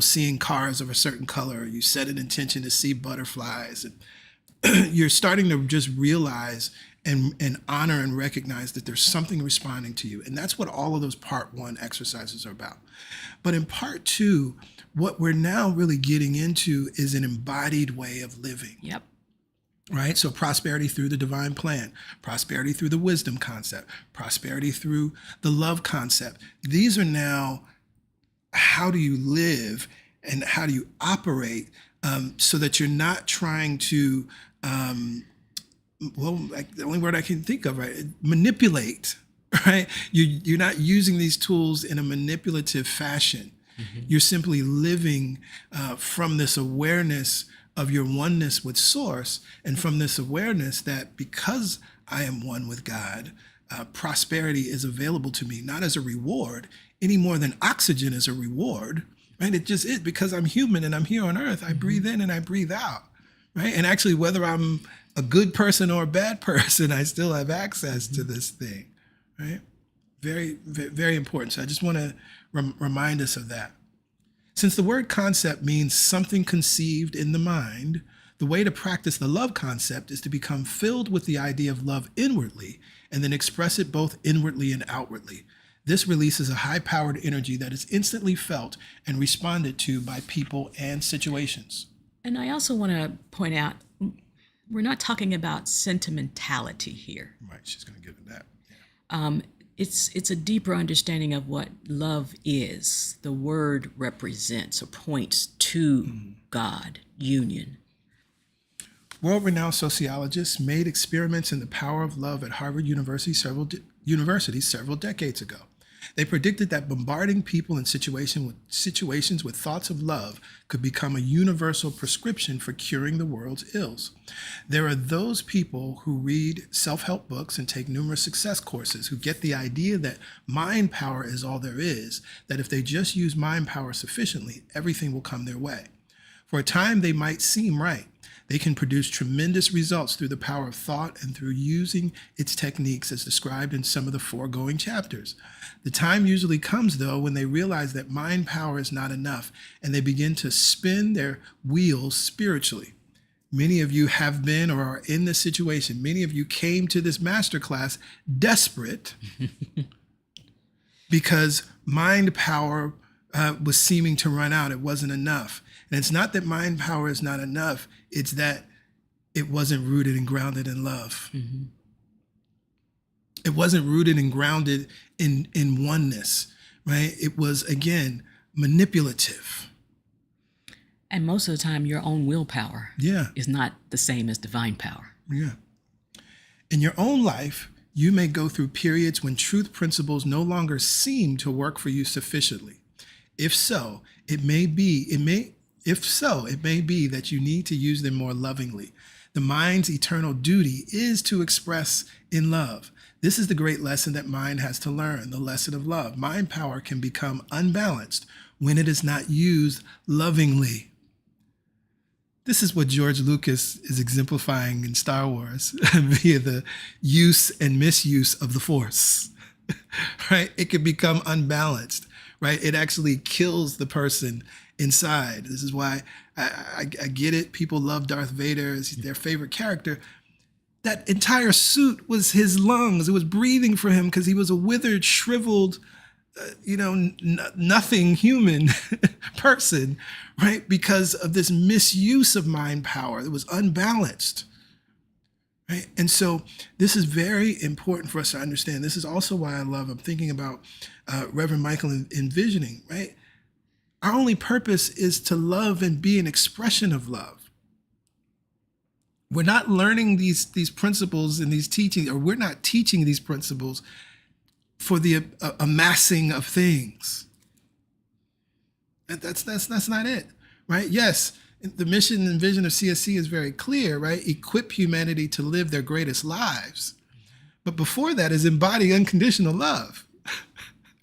seeing cars of a certain color. You set an intention to see butterflies. And you're starting to just realize and honor and recognize that there's something responding to you. And that's what all of those part 1 exercises are about. But in part 2, what we're now really getting into is an embodied way of living. Yep. Right? So prosperity through the divine plan, prosperity through the wisdom concept, prosperity through the love concept. These are now how do you live and how do you operate so that you're not trying to, the only word I can think of, right? Manipulate, right? You're not using these tools in a manipulative fashion. Mm-hmm. You're simply living from this awareness of your oneness with Source, and from this awareness that because I am one with God, prosperity is available to me, not as a reward, any more than oxygen is a reward, right? It just is, because I'm human and I'm here on earth, I breathe in and I breathe out, right? And actually, whether I'm a good person or a bad person, I still have access to this thing, right? Very, very important. So I just want to remind us of that. Since the word concept means something conceived in the mind, the way to practice the love concept is to become filled with the idea of love inwardly and then express it both inwardly and outwardly. This releases a high-powered energy that is instantly felt and responded to by people and situations. And I also want to point out, we're not talking about sentimentality here. Right, she's going to get into that. Yeah. It's a deeper understanding of what love is. The word represents or points to God, union. World-renowned sociologists made experiments in the power of love at Harvard University several decades ago. They predicted that bombarding people in situations with thoughts of love could become a universal prescription for curing the world's ills. There are those people who read self-help books and take numerous success courses who get the idea that mind power is all there is, that if they just use mind power sufficiently, everything will come their way. For a time, they might seem right. They can produce tremendous results through the power of thought and through using its techniques as described in some of the foregoing chapters. The time usually comes, though, when they realize that mind power is not enough and they begin to spin their wheels spiritually. Many of you have been or are in this situation. Many of you came to this masterclass desperate because mind power was seeming to run out. It wasn't enough. And it's not that mind power is not enough. It's that it wasn't rooted and grounded in love. Mm-hmm. It wasn't rooted and grounded in oneness, right? It was, again, manipulative. And most of the time, your own willpower is not the same as divine power. Yeah. In your own life, you may go through periods when truth principles no longer seem to work for you sufficiently. If so, it may be that you need to use them more lovingly. The mind's eternal duty is to express in love. This is the great lesson that mind has to learn, the lesson of love. Mind power can become unbalanced when it is not used lovingly. This is what George Lucas is exemplifying in Star Wars via the use and misuse of the Force, right? It can become unbalanced, right? It actually kills the person inside. This is why I get it. People love Darth Vader as their favorite character. That entire suit was his lungs. It was breathing for him because he was a withered, shriveled, nothing human person, right? Because of this misuse of mind power. It was unbalanced, right? And so this is very important for us to understand. This is also why I'm thinking about Reverend Michael envisioning, right? Our only purpose is to love and be an expression of love. We're not learning these principles and these teachings, or we're not teaching these principles for the amassing of things. That's not it, right? Yes, The mission and vision of CSC is very clear, right? Equip humanity to live their greatest lives. But before that is embody unconditional love,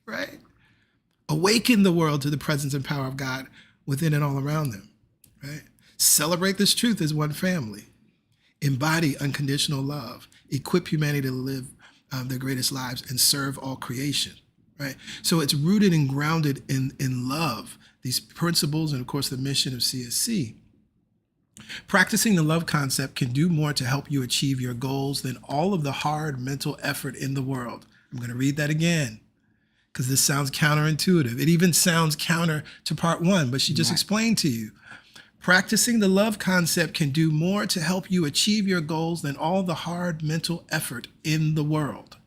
right? Awaken the world to the presence and power of God within and all around them, right? Celebrate this truth as one family. Embody unconditional love. Equip humanity to live their greatest lives and serve all creation, right? So it's rooted and grounded in love, these principles, and of course the mission of CSC. Practicing the love concept can do more to help you achieve your goals than all of the hard mental effort in the world. I'm going to read that again because this sounds counterintuitive. It even sounds counter to part one, but she just explained to you. Practicing the love concept can do more to help you achieve your goals than all the hard mental effort in the world.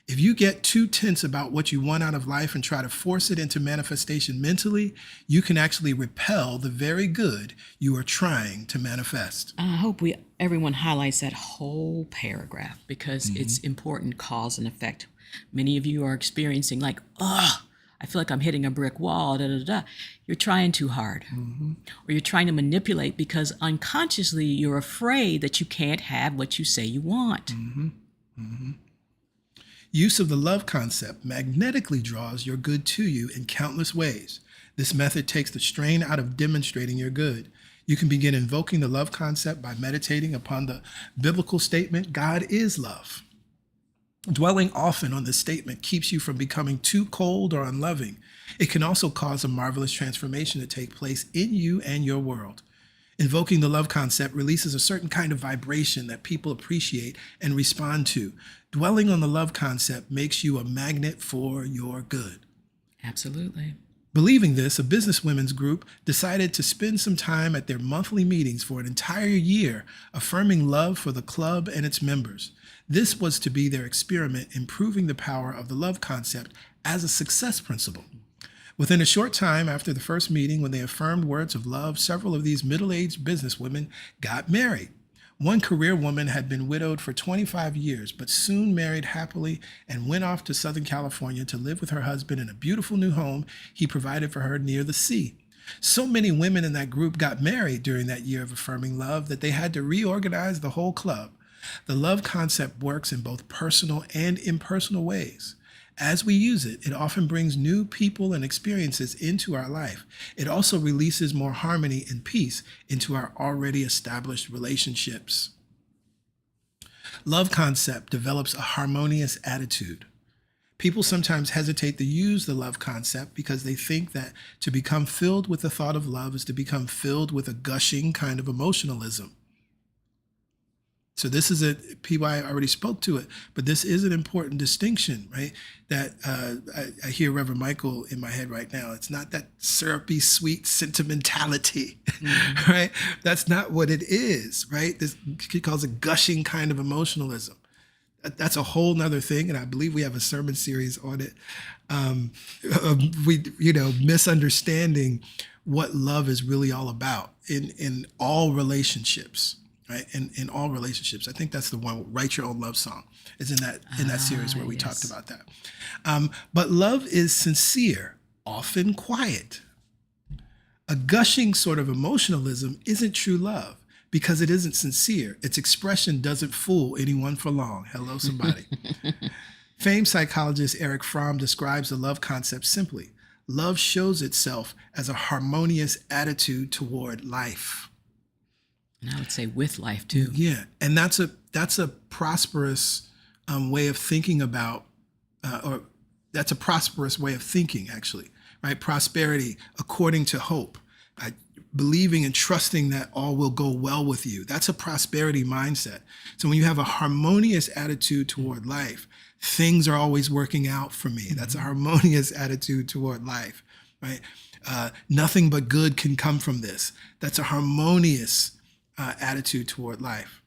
If you get too tense about what you want out of life and try to force it into manifestation mentally, you can actually repel the very good you are trying to manifest. I hope everyone highlights that whole paragraph because it's important, cause and effect. Many of you are experiencing like, I feel like I'm hitting a brick wall, You're trying too hard. Or you're trying to manipulate because unconsciously you're afraid that you can't have what you say you want. Use of the love concept magnetically draws your good to you in countless ways. This method takes the strain out of demonstrating your good. You can begin invoking the love concept by meditating upon the biblical statement, God is love. Dwelling often on this statement keeps you from becoming too cold or unloving. It can also cause a marvelous transformation to take place in you and your world. Invoking the love concept releases a certain kind of vibration that people appreciate and respond to. Dwelling on the love concept makes you a magnet for your good. Absolutely. Believing this, a businesswomen's group decided to spend some time at their monthly meetings for an entire year affirming love for the club and its members. This was to be their experiment in proving the power of the love concept as a success principle. Within a short time after the first meeting, when they affirmed words of love, several of these middle-aged businesswomen got married. One career woman had been widowed for 25 years, but soon married happily and went off to Southern California to live with her husband in a beautiful new home he provided for her near the sea. So many women in that group got married during that year of affirming love that they had to reorganize the whole club. The love concept works in both personal and impersonal ways. As we use it, it often brings new people and experiences into our life. It also releases more harmony and peace into our already established relationships. Love concept develops a harmonious attitude. People sometimes hesitate to use the love concept because they think that to become filled with the thought of love is to become filled with a gushing kind of emotionalism. So this is people, I already spoke to it, but this is an important distinction, right? That I hear Reverend Michael in my head right now. It's not that syrupy, sweet sentimentality, right? That's not what it is, right? This he calls it gushing kind of emotionalism. That's a whole nother thing, and I believe we have a sermon series on it. Misunderstanding what love is really all about in all relationships. Right, in all relationships, I think that's the one. Write Your Own Love Song is in that series where we talked about that. But love is sincere, often quiet. A gushing sort of emotionalism isn't true love because it isn't sincere. Its expression doesn't fool anyone for long. Hello, somebody. Famed psychologist Erich Fromm describes the love concept simply: love shows itself as a harmonious attitude toward life. And I would say with life too. Yeah, and that's a prosperous way of thinking about, or that's a prosperous way of thinking actually, right? Prosperity according to hope, believing and trusting that all will go well with you. That's a prosperity mindset. So when you have a harmonious attitude toward life, things are always working out for me. That's a harmonious attitude toward life, right? Nothing but good can come from this. That's a harmonious attitude toward life.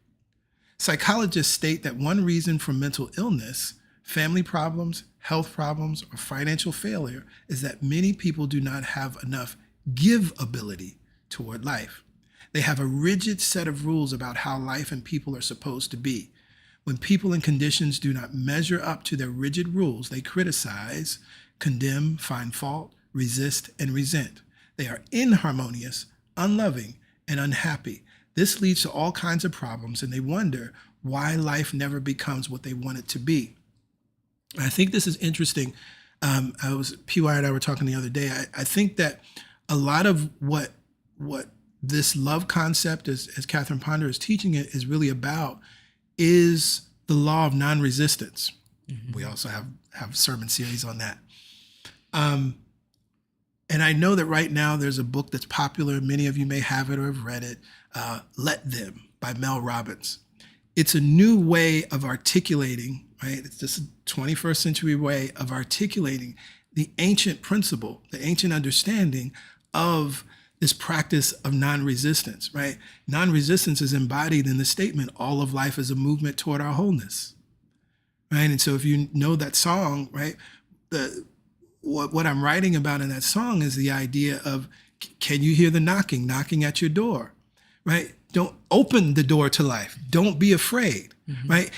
Psychologists state that one reason for mental illness, family problems, health problems, or financial failure is that many people do not have enough give ability toward life. They have a rigid set of rules about how life and people are supposed to be. When people and conditions do not measure up to their rigid rules, they criticize, condemn, find fault, resist, and resent. They are inharmonious, unloving, and unhappy. This leads to all kinds of problems, and they wonder why life never becomes what they want it to be. I think this is interesting. PY and I were talking the other day. I think that a lot of what this love concept, as Catherine Ponder is teaching it, is really about is the law of non-resistance. Mm-hmm. We also have sermon series on that. And I know that right now there's a book that's popular. Many of you may have it or have read it, Let Them by Mel Robbins. It's a new way of articulating, right? It's just a 21st century way of articulating the ancient principle, the ancient understanding of this practice of non-resistance, right? Non-resistance is embodied in the statement, all of life is a movement toward our wholeness, right? And so if you know that song, right, what I'm writing about in that song is the idea of, can you hear the knocking at your door, right? Don't open the door to life. Don't be afraid, mm-hmm. right?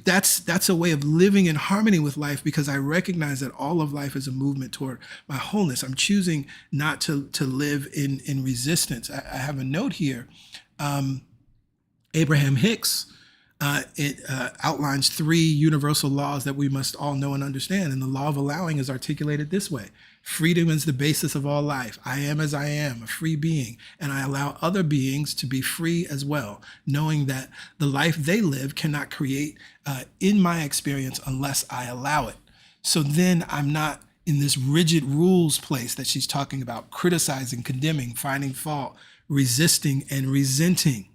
That's a way of living in harmony with life, because I recognize that all of life is a movement toward my wholeness. I'm choosing not to live in resistance. I have a note here. Abraham Hicks, it outlines 3 universal laws that we must all know and understand. And the law of allowing is articulated this way. Freedom is the basis of all life. I am as I am, a free being, and I allow other beings to be free as well, knowing that the life they live cannot create in my experience unless I allow it. So then I'm not in this rigid rules place that she's talking about, criticizing, condemning, finding fault, resisting, and resenting.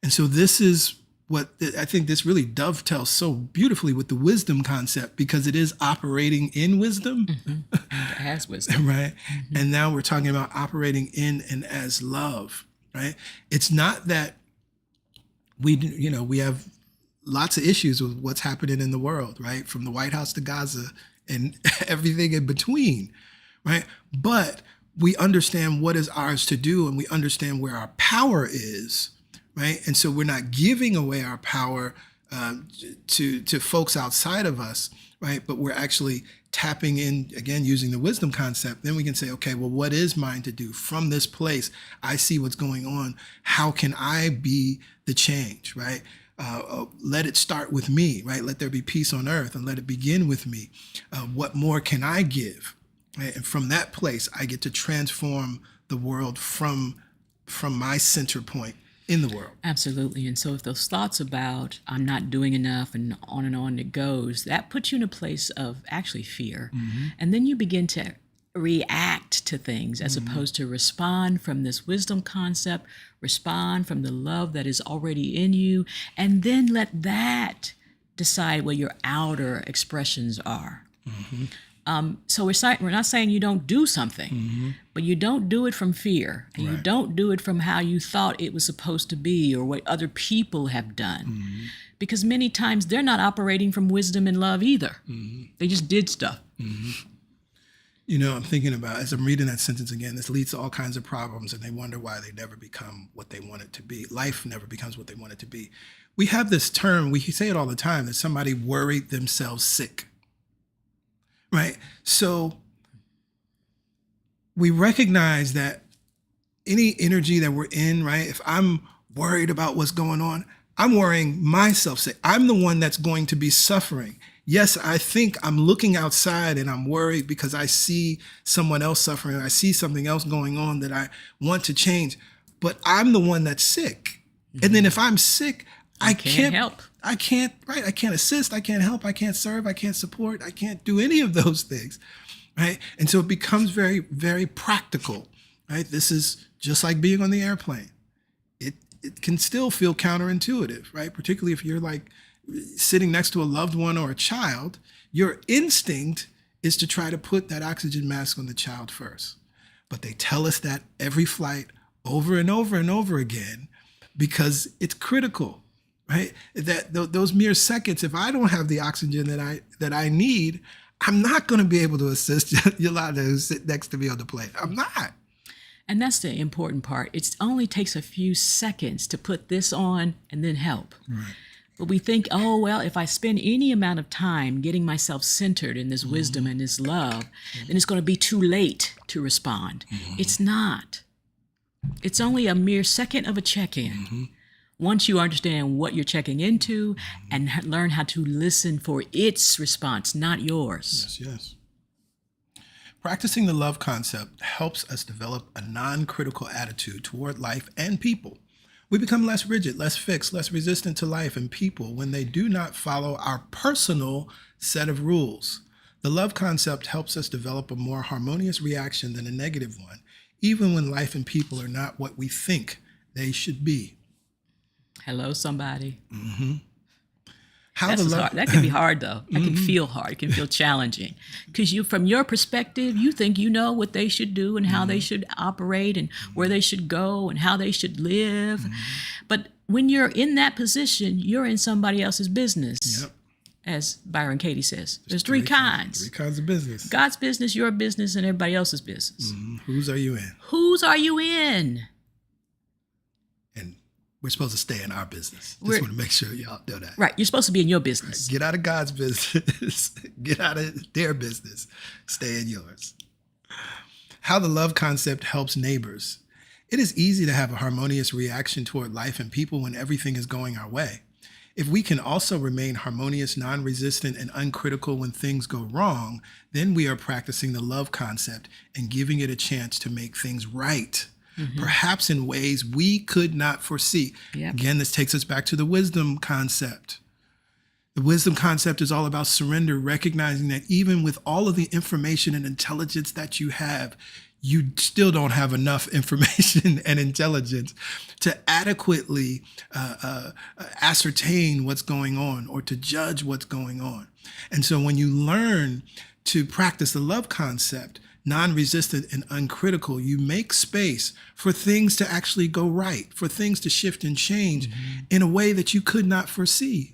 And so this is what I think this really dovetails so beautifully with the wisdom concept, because it is operating in wisdom. Mm-hmm. And as wisdom. Right? Mm-hmm. And now we're talking about operating in and as love, right? It's not that we have lots of issues with what's happening in the world, right? From the White House to Gaza and everything in between, right? But we understand what is ours to do, and we understand where our power is, right? And so we're not giving away our power to folks outside of us, right? But we're actually tapping in, again, using the wisdom concept. Then we can say, okay, well, what is mine to do? From this place, I see what's going on. How can I be the change, right? Let it start with me, right? Let there be peace on earth, and let it begin with me. What more can I give? Right? And from that place, I get to transform the world from my center point in the world. Absolutely. And so if those thoughts about I'm not doing enough and on it goes, that puts you in a place of actually fear. Mm-hmm. And then you begin to react to things as mm-hmm. opposed to respond from this wisdom concept, respond from the love that is already in you, and then let that decide what your outer expressions are. Mm-hmm. So we're not saying you don't do something, mm-hmm. but you don't do it from fear, and right. you don't do it from how you thought it was supposed to be or what other people have done. Mm-hmm. Because many times they're not operating from wisdom and love either. Mm-hmm. They just did stuff. Mm-hmm. I'm thinking about, as I'm reading that sentence again, this leads to all kinds of problems, and they wonder why they never become what they want it to be. Life never becomes what they want it to be. We have this term, we say it all the time, that somebody worried themselves sick. Right? So we recognize that any energy that we're in, right? If I'm worried about what's going on, I'm worrying myself sick. I'm the one that's going to be suffering. Yes, I think I'm looking outside and I'm worried because I see someone else suffering. I see something else going on that I want to change, but I'm the one that's sick. Mm-hmm. And then if I'm sick, I can't help. I can't assist. I can't help. I can't serve. I can't support. I can't do any of those things, right? And so it becomes very, very practical, right? This is just like being on the airplane. It can still feel counterintuitive, right? Particularly if you're like sitting next to a loved one or a child, your instinct is to try to put that oxygen mask on the child first. But they tell us that every flight over and over and over again, because it's critical. Right? That those mere seconds, if I don't have the oxygen that I need, I'm not going to be able to assist Yolanda, who's sitting next to me on the plane. I'm not. And that's the important part. It only takes a few seconds to put this on and then help. Right. But we think, oh, well, if I spend any amount of time getting myself centered in this mm-hmm. wisdom and this love, mm-hmm. then it's going to be too late to respond. Mm-hmm. It's not. It's only a mere second of a check-in. Once you understand what you're checking into and learn how to listen for its response, not yours. Yes, yes. Practicing the love concept helps us develop a non-critical attitude toward life and people. We become less rigid, less fixed, less resistant to life and people when they do not follow our personal set of rules. The love concept helps us develop a more harmonious reaction than a negative one, even when life and people are not what we think they should be. Hello, somebody. How That's the hard. love, That can be hard, though. That can feel hard. It can feel challenging because from your perspective, you think you know what they should do and how they should operate and where they should go and how they should live. But when you're in that position, you're in somebody else's business. Yep. As Byron Katie says, there's three kinds: Three kinds of business. God's business, your business, and everybody else's business. Whose are you in? Whose are you in? And we're supposed to stay in our business. We're- Just want to make sure y'all know that. Right, you're supposed to be in your business. Get out of God's business. Get out of their business. Stay in yours. How the love concept helps neighbors. It is easy to have a harmonious reaction toward life and people when everything is going our way. If we can also remain harmonious, non-resistant, and uncritical when things go wrong, then we are practicing the love concept and giving it a chance to make things right, perhaps in ways we could not foresee. Yep. Again, this takes us back to the wisdom concept. The wisdom concept is all about surrender, recognizing that even with all of the information and intelligence that you have, you still don't have enough information and intelligence to adequately ascertain what's going on or to judge what's going on. And so when you learn to practice the love concept, non-resistant and uncritical, you make space for things to actually go right, for things to shift and change in a way that you could not foresee.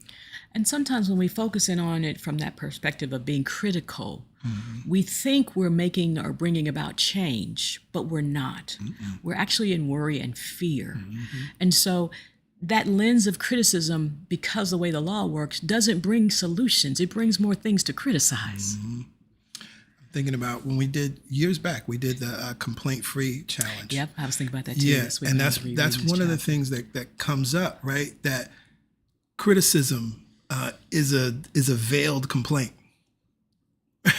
And sometimes when we focus in on it from that perspective of being critical, we think we're making or bringing about change, but we're not. We're actually in worry and fear. And so that lens of criticism, because the way the law works, doesn't bring solutions. It brings more things to criticize. Thinking about when we did years back, we did the complaint-free challenge. Yep, I was thinking about that too. Yeah, this week and when I that's was rereading this one of the chapter. things that comes up, right? That criticism is a veiled complaint,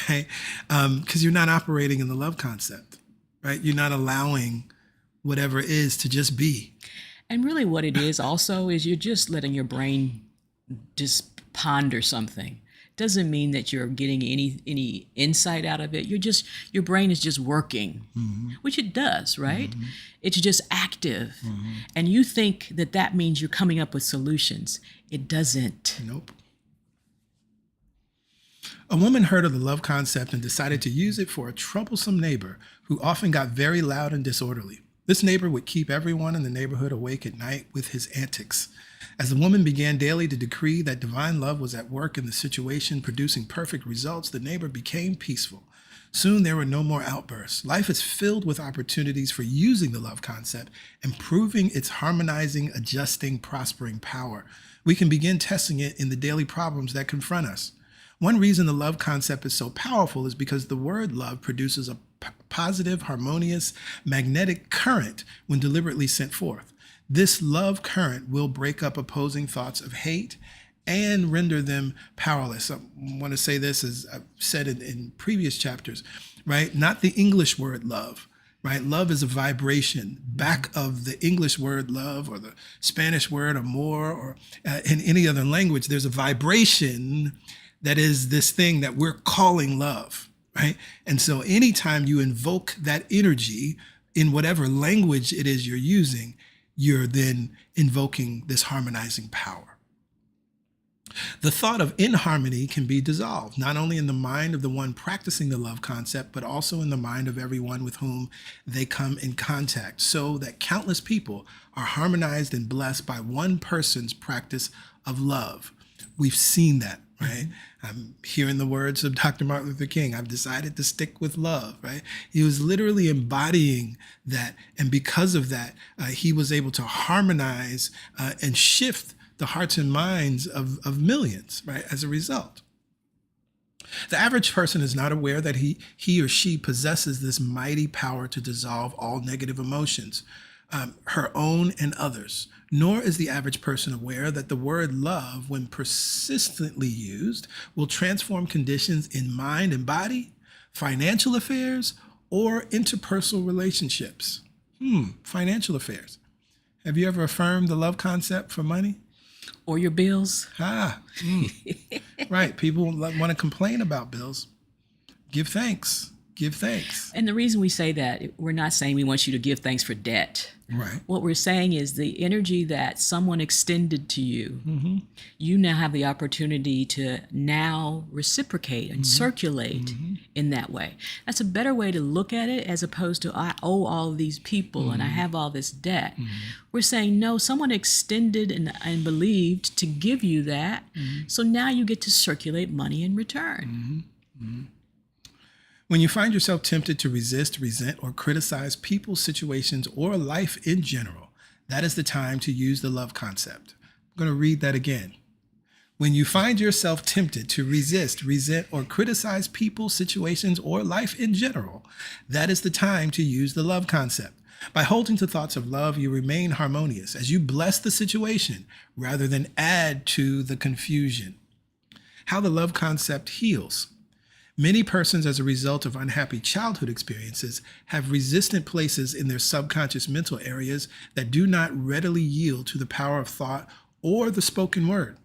right? Because you're not operating in the love concept, right? You're not allowing whatever is to just be. And really what it is also is you're just letting your brain just ponder something. Doesn't mean that you're getting any insight out of it. Your brain is just working, which it does, right? It's just active. And you think that means you're coming up with solutions. It doesn't. Nope. A woman heard of the love concept and decided to use it for a troublesome neighbor who often got very loud and disorderly. This neighbor would keep everyone in the neighborhood awake at night with his antics. As the woman began daily to decree that divine love was at work in the situation, producing perfect results, the neighbor became peaceful. Soon there were no more outbursts. Life is filled with opportunities for using the love concept, improving its harmonizing, adjusting, prospering power. We can begin testing it in the daily problems that confront us. One reason the love concept is so powerful is because the word love produces a positive, harmonious, magnetic current when deliberately sent forth. This love current will break up opposing thoughts of hate and render them powerless. I want to say this, as I've said in previous chapters, right? Not the English word love, right? Love is a vibration. Back of the English word love or the Spanish word amor or in any other language, there's a vibration that is this thing that we're calling love, right? And so anytime you invoke that energy in whatever language it is you're using, you're then invoking this harmonizing power. The thought of inharmony can be dissolved, not only in the mind of the one practicing the love concept, but also in the mind of everyone with whom they come in contact, so that countless people are harmonized and blessed by one person's practice of love. We've seen that, right? I'm hearing the words of Dr. Martin Luther King. I've decided to stick with love, right? He was literally embodying that. And because of that, he was able to harmonize and shift the hearts and minds of millions, right? As a result. The average person is not aware that he or she possesses this mighty power to dissolve all negative emotions. her own and others. Nor is the average person aware that the word love, when persistently used, will transform conditions in mind and body, financial affairs, or interpersonal relationships. Financial affairs. Have you ever affirmed the love concept for money? Or your bills? Right. People want to complain about bills. Give thanks. Give thanks. And the reason we say that, we're not saying we want you to give thanks for debt. Right. What we're saying is the energy that someone extended to you, you now have the opportunity to now reciprocate and circulate in that way. That's a better way to look at it, as opposed to, I owe all of these people and I have all this debt. We're saying, no, someone extended and believed to give you that. So now you get to circulate money in return. When you find yourself tempted to resist, resent, or criticize people, situations, or life in general, that is the time to use the love concept. I'm going to read that again. When you find yourself tempted to resist, resent, or criticize people, situations, or life in general, that is the time to use the love concept. By holding to thoughts of love, you remain harmonious as you bless the situation rather than add to the confusion. How the love concept heals. Many persons, as a result of unhappy childhood experiences, have resistant places in their subconscious mental areas that do not readily yield to the power of thought or the spoken word.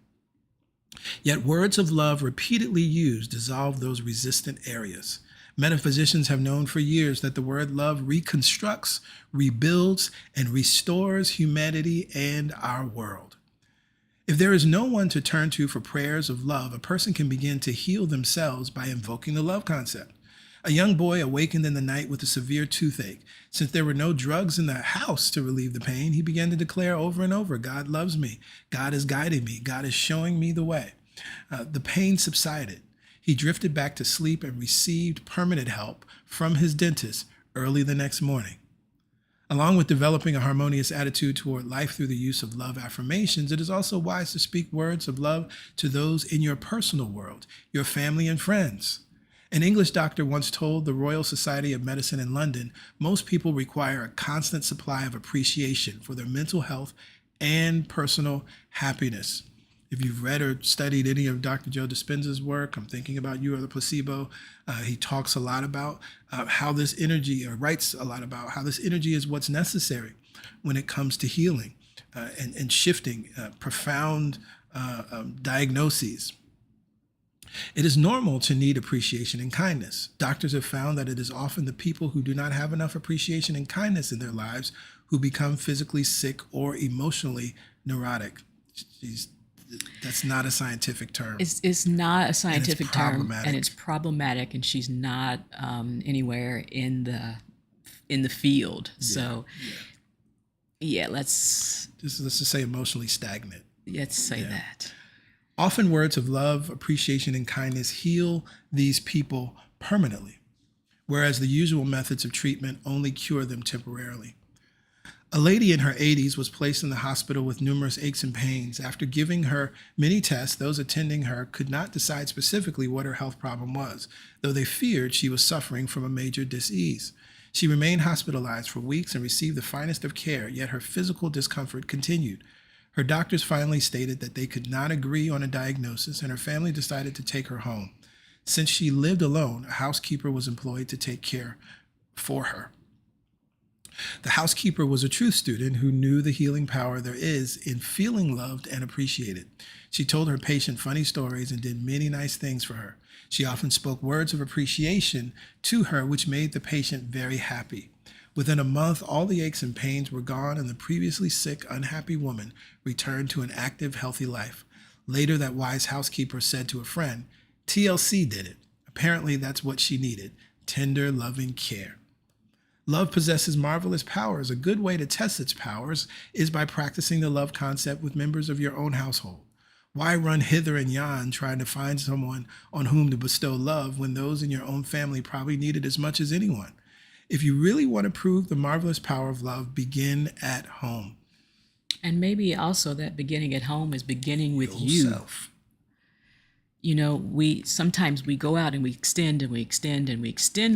Yet words of love repeatedly used dissolve those resistant areas. Metaphysicians have known for years that the word love reconstructs, rebuilds, and restores humanity and our world. If there is no one to turn to for prayers of love, a person can begin to heal themselves by invoking the love concept. A young boy awakened in the night with a severe toothache. Since there were no drugs in the house to relieve the pain, he began to declare over and over, God loves me, God is guiding me, God is showing me the way. The pain subsided. He drifted back to sleep and received permanent help from his dentist early the next morning. Along with developing a harmonious attitude toward life through the use of love affirmations, it is also wise to speak words of love to those in your personal world, your family and friends. An English doctor once told the Royal Society of Medicine in London, most people require a constant supply of appreciation for their mental health and personal happiness. If you've read or studied any of Dr. Joe Dispenza's work, I'm thinking about You Are the Placebo. He talks a lot about how this energy, or writes a lot about how this energy is what's necessary when it comes to healing and shifting profound diagnoses. It is normal to need appreciation and kindness. Doctors have found that it is often the people who do not have enough appreciation and kindness in their lives who become physically sick or emotionally neurotic. That's not a scientific term. It's not a scientific term, problematic. and it's problematic, and she's not anywhere in the field. So, let's Let's just say emotionally stagnant. say that. Often words of love, appreciation, and kindness heal these people permanently, whereas the usual methods of treatment only cure them temporarily. A lady in her 80s was placed in the hospital with numerous aches and pains. After giving her many tests, those attending her could not decide specifically what her health problem was, though they feared she was suffering from a major disease. She remained hospitalized for weeks and received the finest of care, yet her physical discomfort continued. Her doctors finally stated that they could not agree on a diagnosis, and her family decided to take her home. Since she lived alone, a housekeeper was employed to take care for her. The housekeeper was a truth student who knew the healing power there is in feeling loved and appreciated. She told her patient funny stories and did many nice things for her. She often spoke words of appreciation to her, which made the patient very happy. Within a month, all the aches and pains were gone, and the previously sick, unhappy woman returned to an active, healthy life. Later, that wise housekeeper said to a friend, TLC did it. Apparently, that's what she needed: tender, loving care. Love possesses marvelous powers. A good way to test its powers is by practicing the love concept with members of your own household. Why run hither and yon trying to find someone on whom to bestow love when those in your own family probably need it as much as anyone? If you really want to prove the marvelous power of love, begin at home. And maybe also that beginning at home is beginning with yourself. You know, we sometimes go out and we extend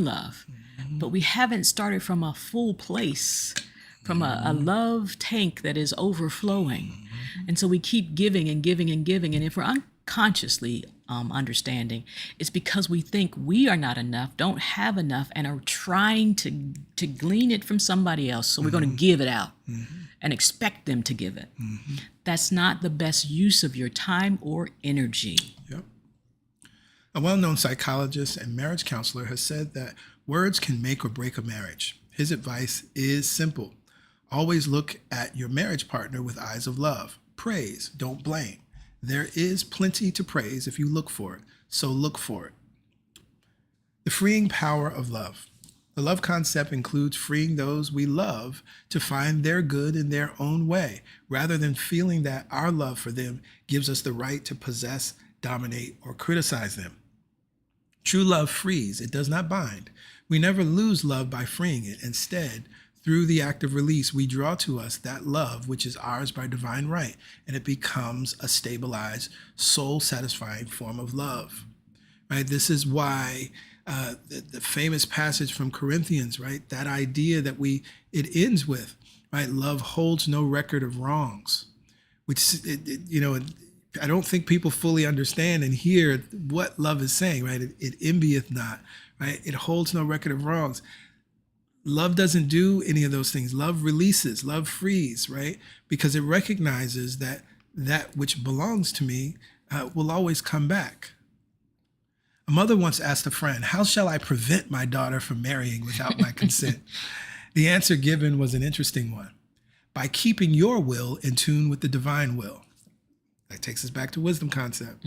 love, but we haven't started from a full place from a love tank that is overflowing. And so we keep giving and giving and giving. And if we're unconsciously understanding, it's because we think we are not enough, don't have enough, and are trying to glean it from somebody else. So we're going to give it out and expect them to give it. That's not the best use of your time or energy. Yep. A well-known psychologist and marriage counselor has said that words can make or break a marriage. His advice is simple. Always look at your marriage partner with eyes of love. Praise, don't blame. There is plenty to praise if you look for it, so look for it. The freeing power of love. The love concept includes freeing those we love to find their good in their own way, rather than feeling that our love for them gives us the right to possess, dominate, or criticize them. True love frees, it does not bind. We never lose love by freeing it. Instead, through the act of release, we draw to us that love which is ours by divine right, and it becomes a stabilized, soul-satisfying form of love. Right? This is why the famous passage from Corinthians, right? That idea that it ends with, right? Love holds no record of wrongs, which I don't think people fully understand and hear what love is saying, right? It envieth not, right? It holds no record of wrongs. Love doesn't do any of those things. Love releases, love frees, right? Because it recognizes that which belongs to me will always come back. A mother once asked a friend, "How shall I prevent my daughter from marrying without my consent?" The answer given was an interesting one. By keeping your will in tune with the divine will. That takes us back to wisdom concept.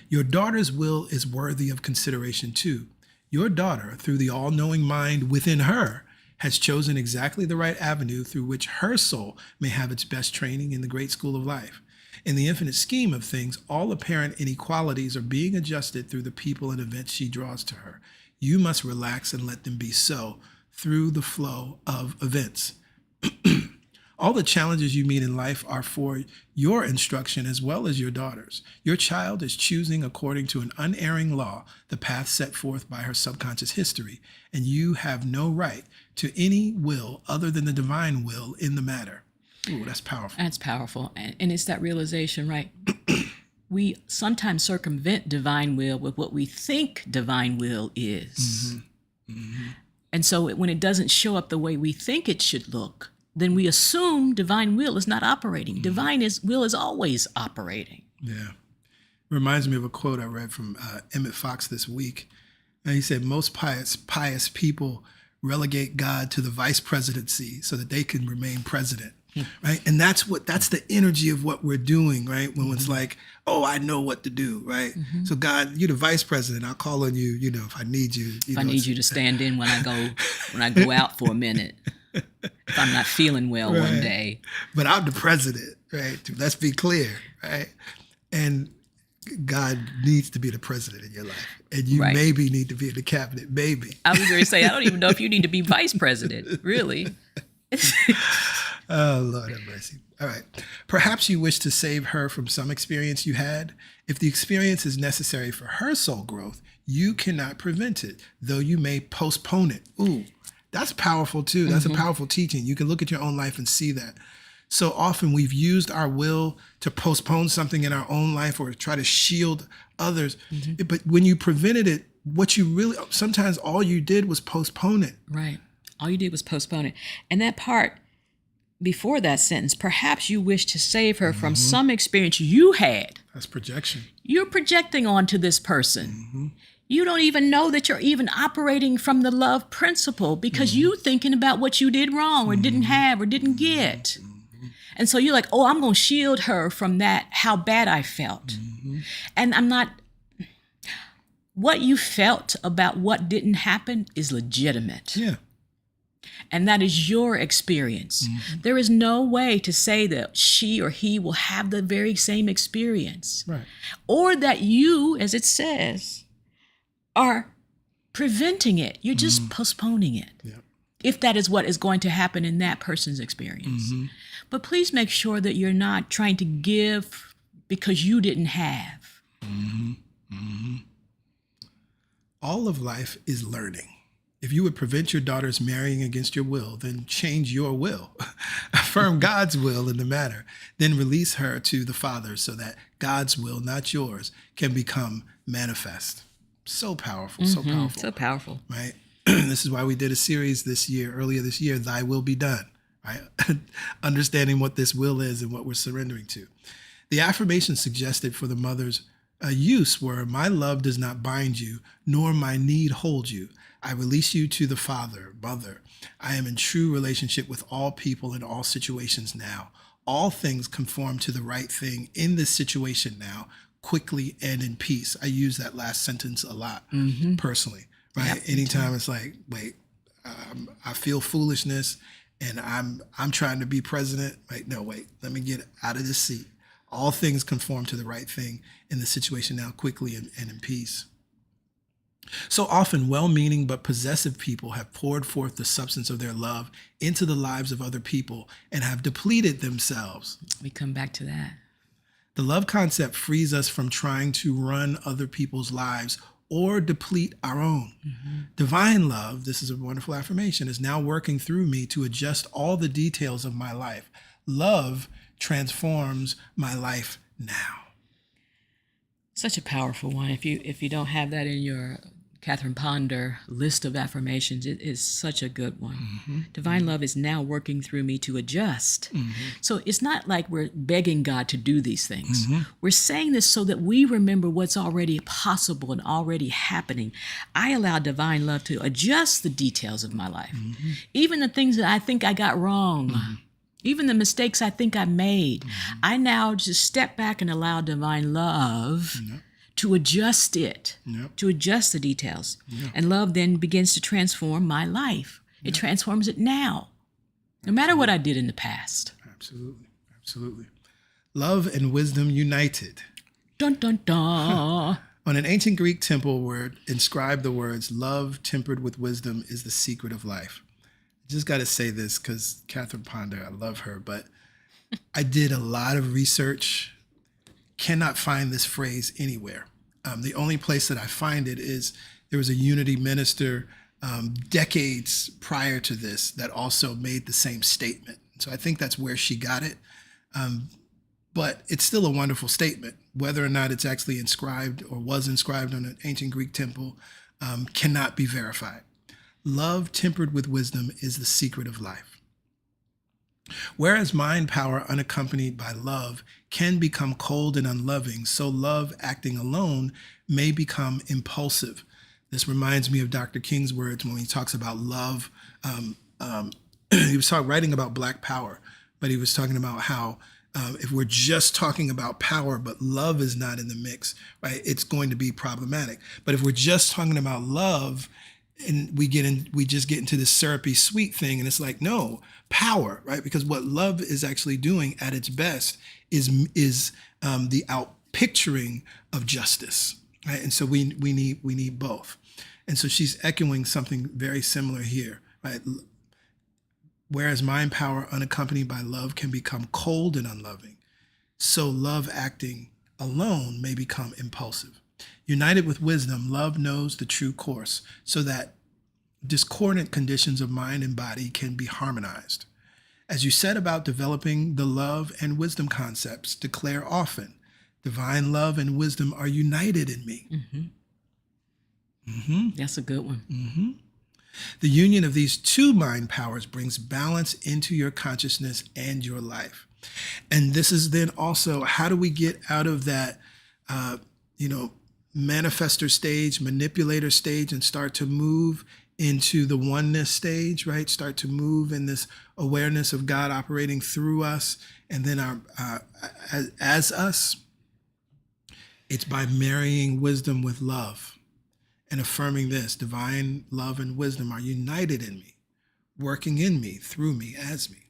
Your daughter's will is worthy of consideration too. Your daughter, through the all-knowing mind within her, has chosen exactly the right avenue through which her soul may have its best training in the great school of life. In the infinite scheme of things, all apparent inequalities are being adjusted through the people and events she draws to her. You must relax and let them be so through the flow of events. All the challenges you meet in life are for your instruction as well as your daughter's. Your child is choosing according to an unerring law the path set forth by her subconscious history, and you have no right to any will other than the divine will in the matter. Ooh, that's powerful. That's powerful. And it's that realization, right? We sometimes circumvent divine will with what we think divine will is. And so when it doesn't show up the way we think it should look, then we assume divine will is not operating. Divine will is always operating. Yeah. Reminds me of a quote I read from Emmett Fox this week. And he said, most pious people relegate God to the vice presidency so that they can remain president. Right. And that's the energy of what we're doing, right? When it's like, oh, I know what to do, right? So God, you're the vice president. I'll call on you, if I need you. If I need you to stand in when I go out for a minute. If I'm not feeling well one day. But I'm the president, right? Let's be clear, right? And God needs to be the president in your life. And you maybe need to be in the cabinet, maybe. I was going to say, I don't even know if you need to be vice president, really. Oh, Lord have mercy. All right. Perhaps you wish to save her from some experience you had. If the experience is necessary for her soul growth, you cannot prevent it, though you may postpone it. Ooh, that's powerful too. That's a powerful teaching. You can look at your own life and see that. So often we've used our will to postpone something in our own life or try to shield others. But when you prevented it, sometimes all you did was postpone it. Right. All you did was postpone it. And that part before that sentence, perhaps you wish to save her from some experience you had. That's projection. You're projecting onto this person. You don't even know that you're even operating from the love principle because you're thinking about what you did wrong or didn't have or didn't get. And so you're like, oh, I'm going to shield her from that, how bad I felt. And what you felt about what didn't happen is legitimate. Yeah. And that is your experience. There is no way to say that she or he will have the very same experience. Right. Or that you, as it says, are preventing it. You're just postponing it. Yeah. If that is what is going to happen in that person's experience. But please make sure that you're not trying to give because you didn't have. All of life is learning. If you would prevent your daughters marrying against your will, then change your will. Affirm God's will in the matter. Then release her to the Father so that God's will, not yours, can become manifest. So powerful, so powerful. So powerful. Right? This is why we did a series earlier this year, Thy Will Be Done, right? Understanding what this will is and what we're surrendering to. The affirmations suggested for the mother's use were, my love does not bind you, nor my need hold you. I release you to the Father, Mother. I am in true relationship with all people in all situations now. All things conform to the right thing in this situation now, quickly and in peace. I use that last sentence a lot personally, right? Yep, Anytime it's like, wait, I feel foolishness and I'm trying to be president. Right? No, wait, let me get out of this seat. All things conform to the right thing in the situation now, quickly and in peace. So often, well-meaning but possessive people have poured forth the substance of their love into the lives of other people and have depleted themselves. We come back to that. The love concept frees us from trying to run other people's lives or deplete our own. Divine love, this is a wonderful affirmation, is now working through me to adjust all the details of my life. Love transforms my life now. Such a powerful one. If you don't have that in your Catherine Ponder list of affirmations, it is such a good one. Divine love is now working through me to adjust. So it's not like we're begging God to do these things. We're saying this so that we remember what's already possible and already happening. I allow divine love to adjust the details of my life, even the things that I think I got wrong. Even the mistakes I think I made, I now just step back and allow divine love to adjust it, to adjust the details. And love then begins to transform my life. It transforms it now, no matter what I did in the past. Absolutely, absolutely. Love and wisdom united. Dun, dun, dun. On an ancient Greek temple were inscribed the words, love tempered with wisdom is the secret of life. Just got to say this because Catherine Ponder, I love her, but I did a lot of research, cannot find this phrase anywhere. The only place that I find it is there was a Unity minister decades prior to this that also made the same statement. So I think that's where she got it. But it's still a wonderful statement. Whether or not it's actually inscribed or was inscribed on an ancient Greek temple cannot be verified. Love tempered with wisdom is the secret of life. Whereas mind power unaccompanied by love can become cold and unloving, so love acting alone may become impulsive. This reminds me of Dr. King's words when he talks about love. He was writing about Black power, but he was talking about how if we're just talking about power, but love is not in the mix, right, it's going to be problematic. But if we're just talking about love, and we just get into this syrupy sweet thing, and it's like, no, power, right? Because what love is actually doing at its best is the outpicturing of justice, right? And so we need both. And so she's echoing something very similar here, right? Whereas mind power unaccompanied by love can become cold and unloving, so love acting alone may become impulsive. United with wisdom, love knows the true course so that discordant conditions of mind and body can be harmonized. As you set about developing the love and wisdom concepts, declare often, divine love and wisdom are united in me. That's a good one. The union of these two mind powers brings balance into your consciousness and your life. And this is then also, how do we get out of that, manifestor stage, manipulator stage, and start to move into the oneness stage, right? Start to move in this awareness of God operating through us and then as us. It's by marrying wisdom with love and affirming this: divine love and wisdom are united in me, working in me, through me, as me.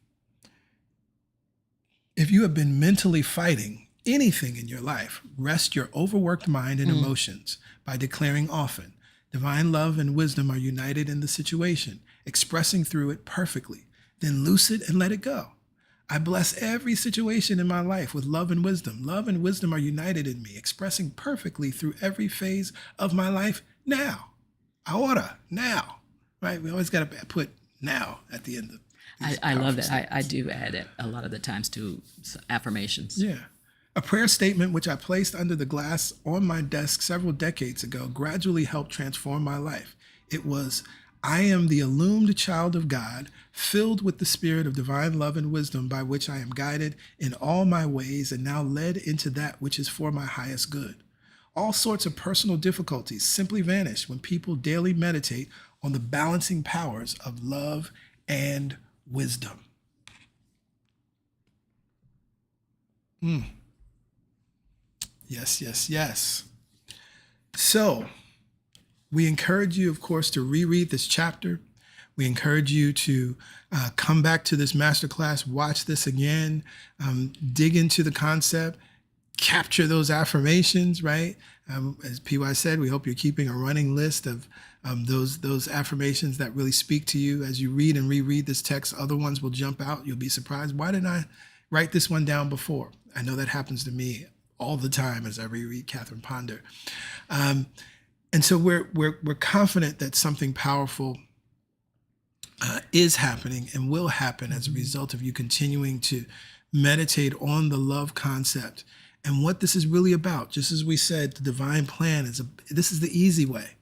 If you have been mentally fighting anything in your life, rest your overworked mind and emotions by declaring often, divine love and wisdom are united in the situation, expressing through it perfectly. Then loose it and let it go. I bless every situation in my life with love and wisdom. Love and wisdom are united in me, expressing perfectly through every phase of my life now. Ahora, now. right? We always got to put now at the end of these I love powerful that. I statements. do add it a lot of the times to affirmations. Yeah. A prayer statement which I placed under the glass on my desk several decades ago gradually helped transform my life. It was, I am the illumined child of God, filled with the spirit of divine love and wisdom by which I am guided in all my ways and now led into that which is for my highest good. All sorts of personal difficulties simply vanish when people daily meditate on the balancing powers of love and wisdom. Yes, yes, yes. So, we encourage you, of course, to reread this chapter. We encourage you to come back to this masterclass, watch this again, dig into the concept, capture those affirmations, right? As PY said, we hope you're keeping a running list of those affirmations that really speak to you. As you read and reread this text, other ones will jump out. You'll be surprised. Why didn't I write this one down before? I know that happens to me all the time as I reread Catherine Ponder. And so we're confident that something powerful is happening and will happen as a result of you continuing to meditate on the love concept and what this is really about. Just as we said, the divine plan this is the easy way.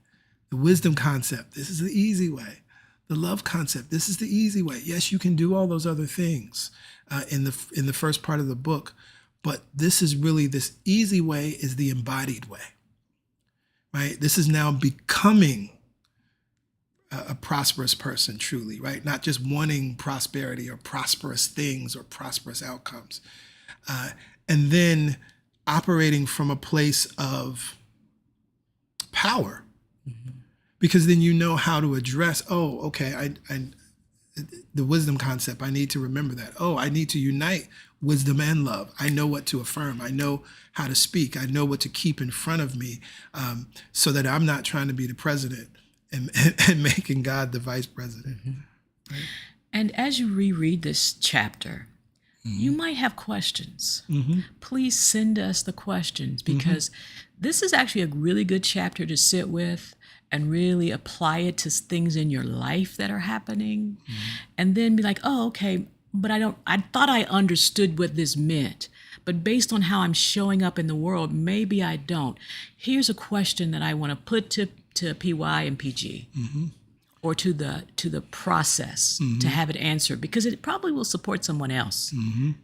The wisdom concept, this is the easy way. The love concept, this is the easy way. Yes, you can do all those other things in the first part of the book, but this easy way is the embodied way, right? This is now becoming a prosperous person truly, right? Not just wanting prosperity or prosperous things or prosperous outcomes. And then operating from a place of power, because then you know how to address, the wisdom concept, I need to remember that. Oh, I need to unite wisdom and love. I know what to affirm. I know how to speak. I know what to keep in front of me so that I'm not trying to be the president and making God the vice president. Right? And as you reread this chapter, you might have questions. Please send us the questions because this is actually a really good chapter to sit with and really apply it to things in your life that are happening. And then be like, oh, okay, but I thought I understood what this meant. But based on how I'm showing up in the world, maybe I don't. Here's a question that I want to put to PY and PG. Or to the process to have it answered, because it probably will support someone else. And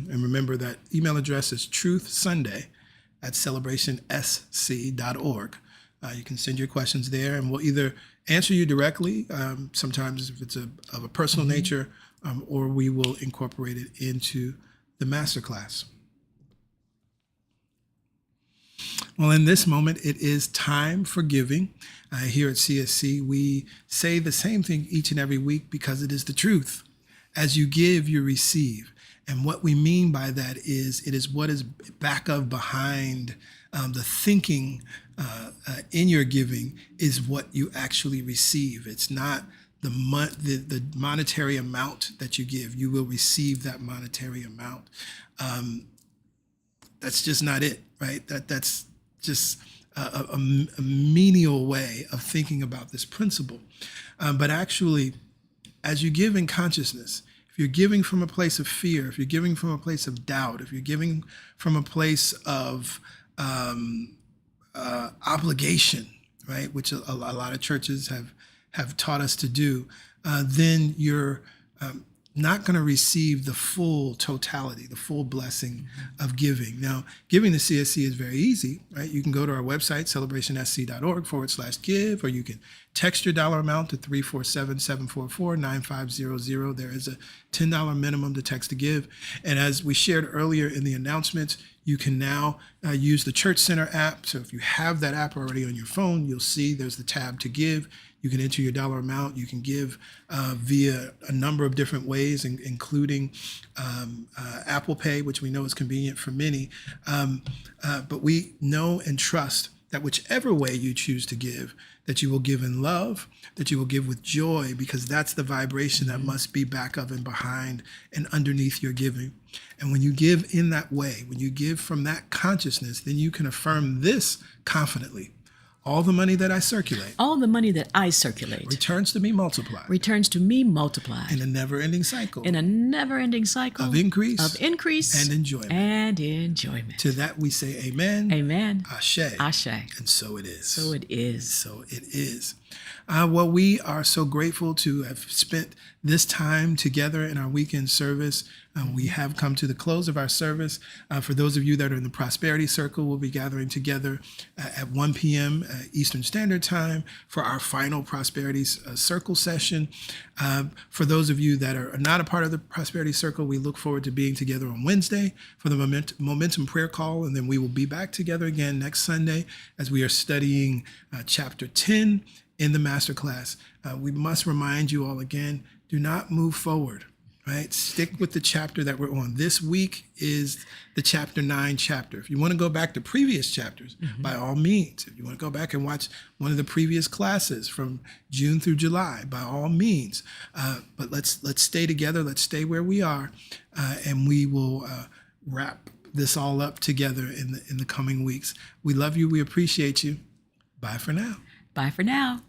remember that email address is truthsunday@celebration.sc.org. You can send your questions there, and we'll either answer you directly, sometimes if it's of a personal nature, or we will incorporate it into the masterclass. Well, in this moment, it is time for giving. Here at CSC, we say the same thing each and every week because it is the truth. As you give, you receive. And what we mean by that is it is what is behind the thinking in your giving is what you actually receive. It's not the monetary amount that you give. You will receive that monetary amount. That's just not it, right? That's just a menial way of thinking about this principle. But actually, as you give in consciousness, if you're giving from a place of fear, if you're giving from a place of doubt, if you're giving from a place of obligation, right, which a lot of churches have taught us to do, then you're not going to receive the full totality, the full blessing of giving. Now, giving to CSC is very easy, right? You can go to our website, celebrationsc.org/give, or you can text your dollar amount to 347-744-9500. There is a $10 minimum to text to give. And as we shared earlier in the announcements, you can now use the Church Center app. So if you have that app already on your phone, you'll see there's the tab to give. You can enter your dollar amount. You can give via a number of different ways, including Apple Pay, which we know is convenient for many. But we know and trust that whichever way you choose to give, that you will give in love, that you will give with joy, because that's the vibration that must be back of and behind and underneath your giving. And when you give in that way, when you give from that consciousness, then you can affirm this confidently. all the money that I circulate all the money that I circulate returns to me multiplied returns to me multiplied in a never-ending cycle in a never-ending cycle of increase and enjoyment. And enjoyment. To that we say amen. Amen. Ashe. Ashe. And so it is. So it is. So it is. Well, we are so grateful to have spent this time together in our weekend service. We have come to the close of our service. For those of you that are in the Prosperity Circle, we'll be gathering together at 1 p.m. Eastern Standard Time for our final Prosperity Circle session. For those of you that are not a part of the Prosperity Circle, we look forward to being together on Wednesday for the Momentum Prayer Call, and then we will be back together again next Sunday as we are studying chapter 10 in the masterclass. We must remind you all again, do not move forward, right? Stick with the chapter that we're on. This week is the chapter 9 chapter. If you want to go back to previous chapters, by all means. If you want to go back and watch one of the previous classes from June through July, by all means. But let's stay together. Let's stay where we are, and we will wrap this all up together in the coming weeks. We love you. We appreciate you. Bye for now. Bye for now.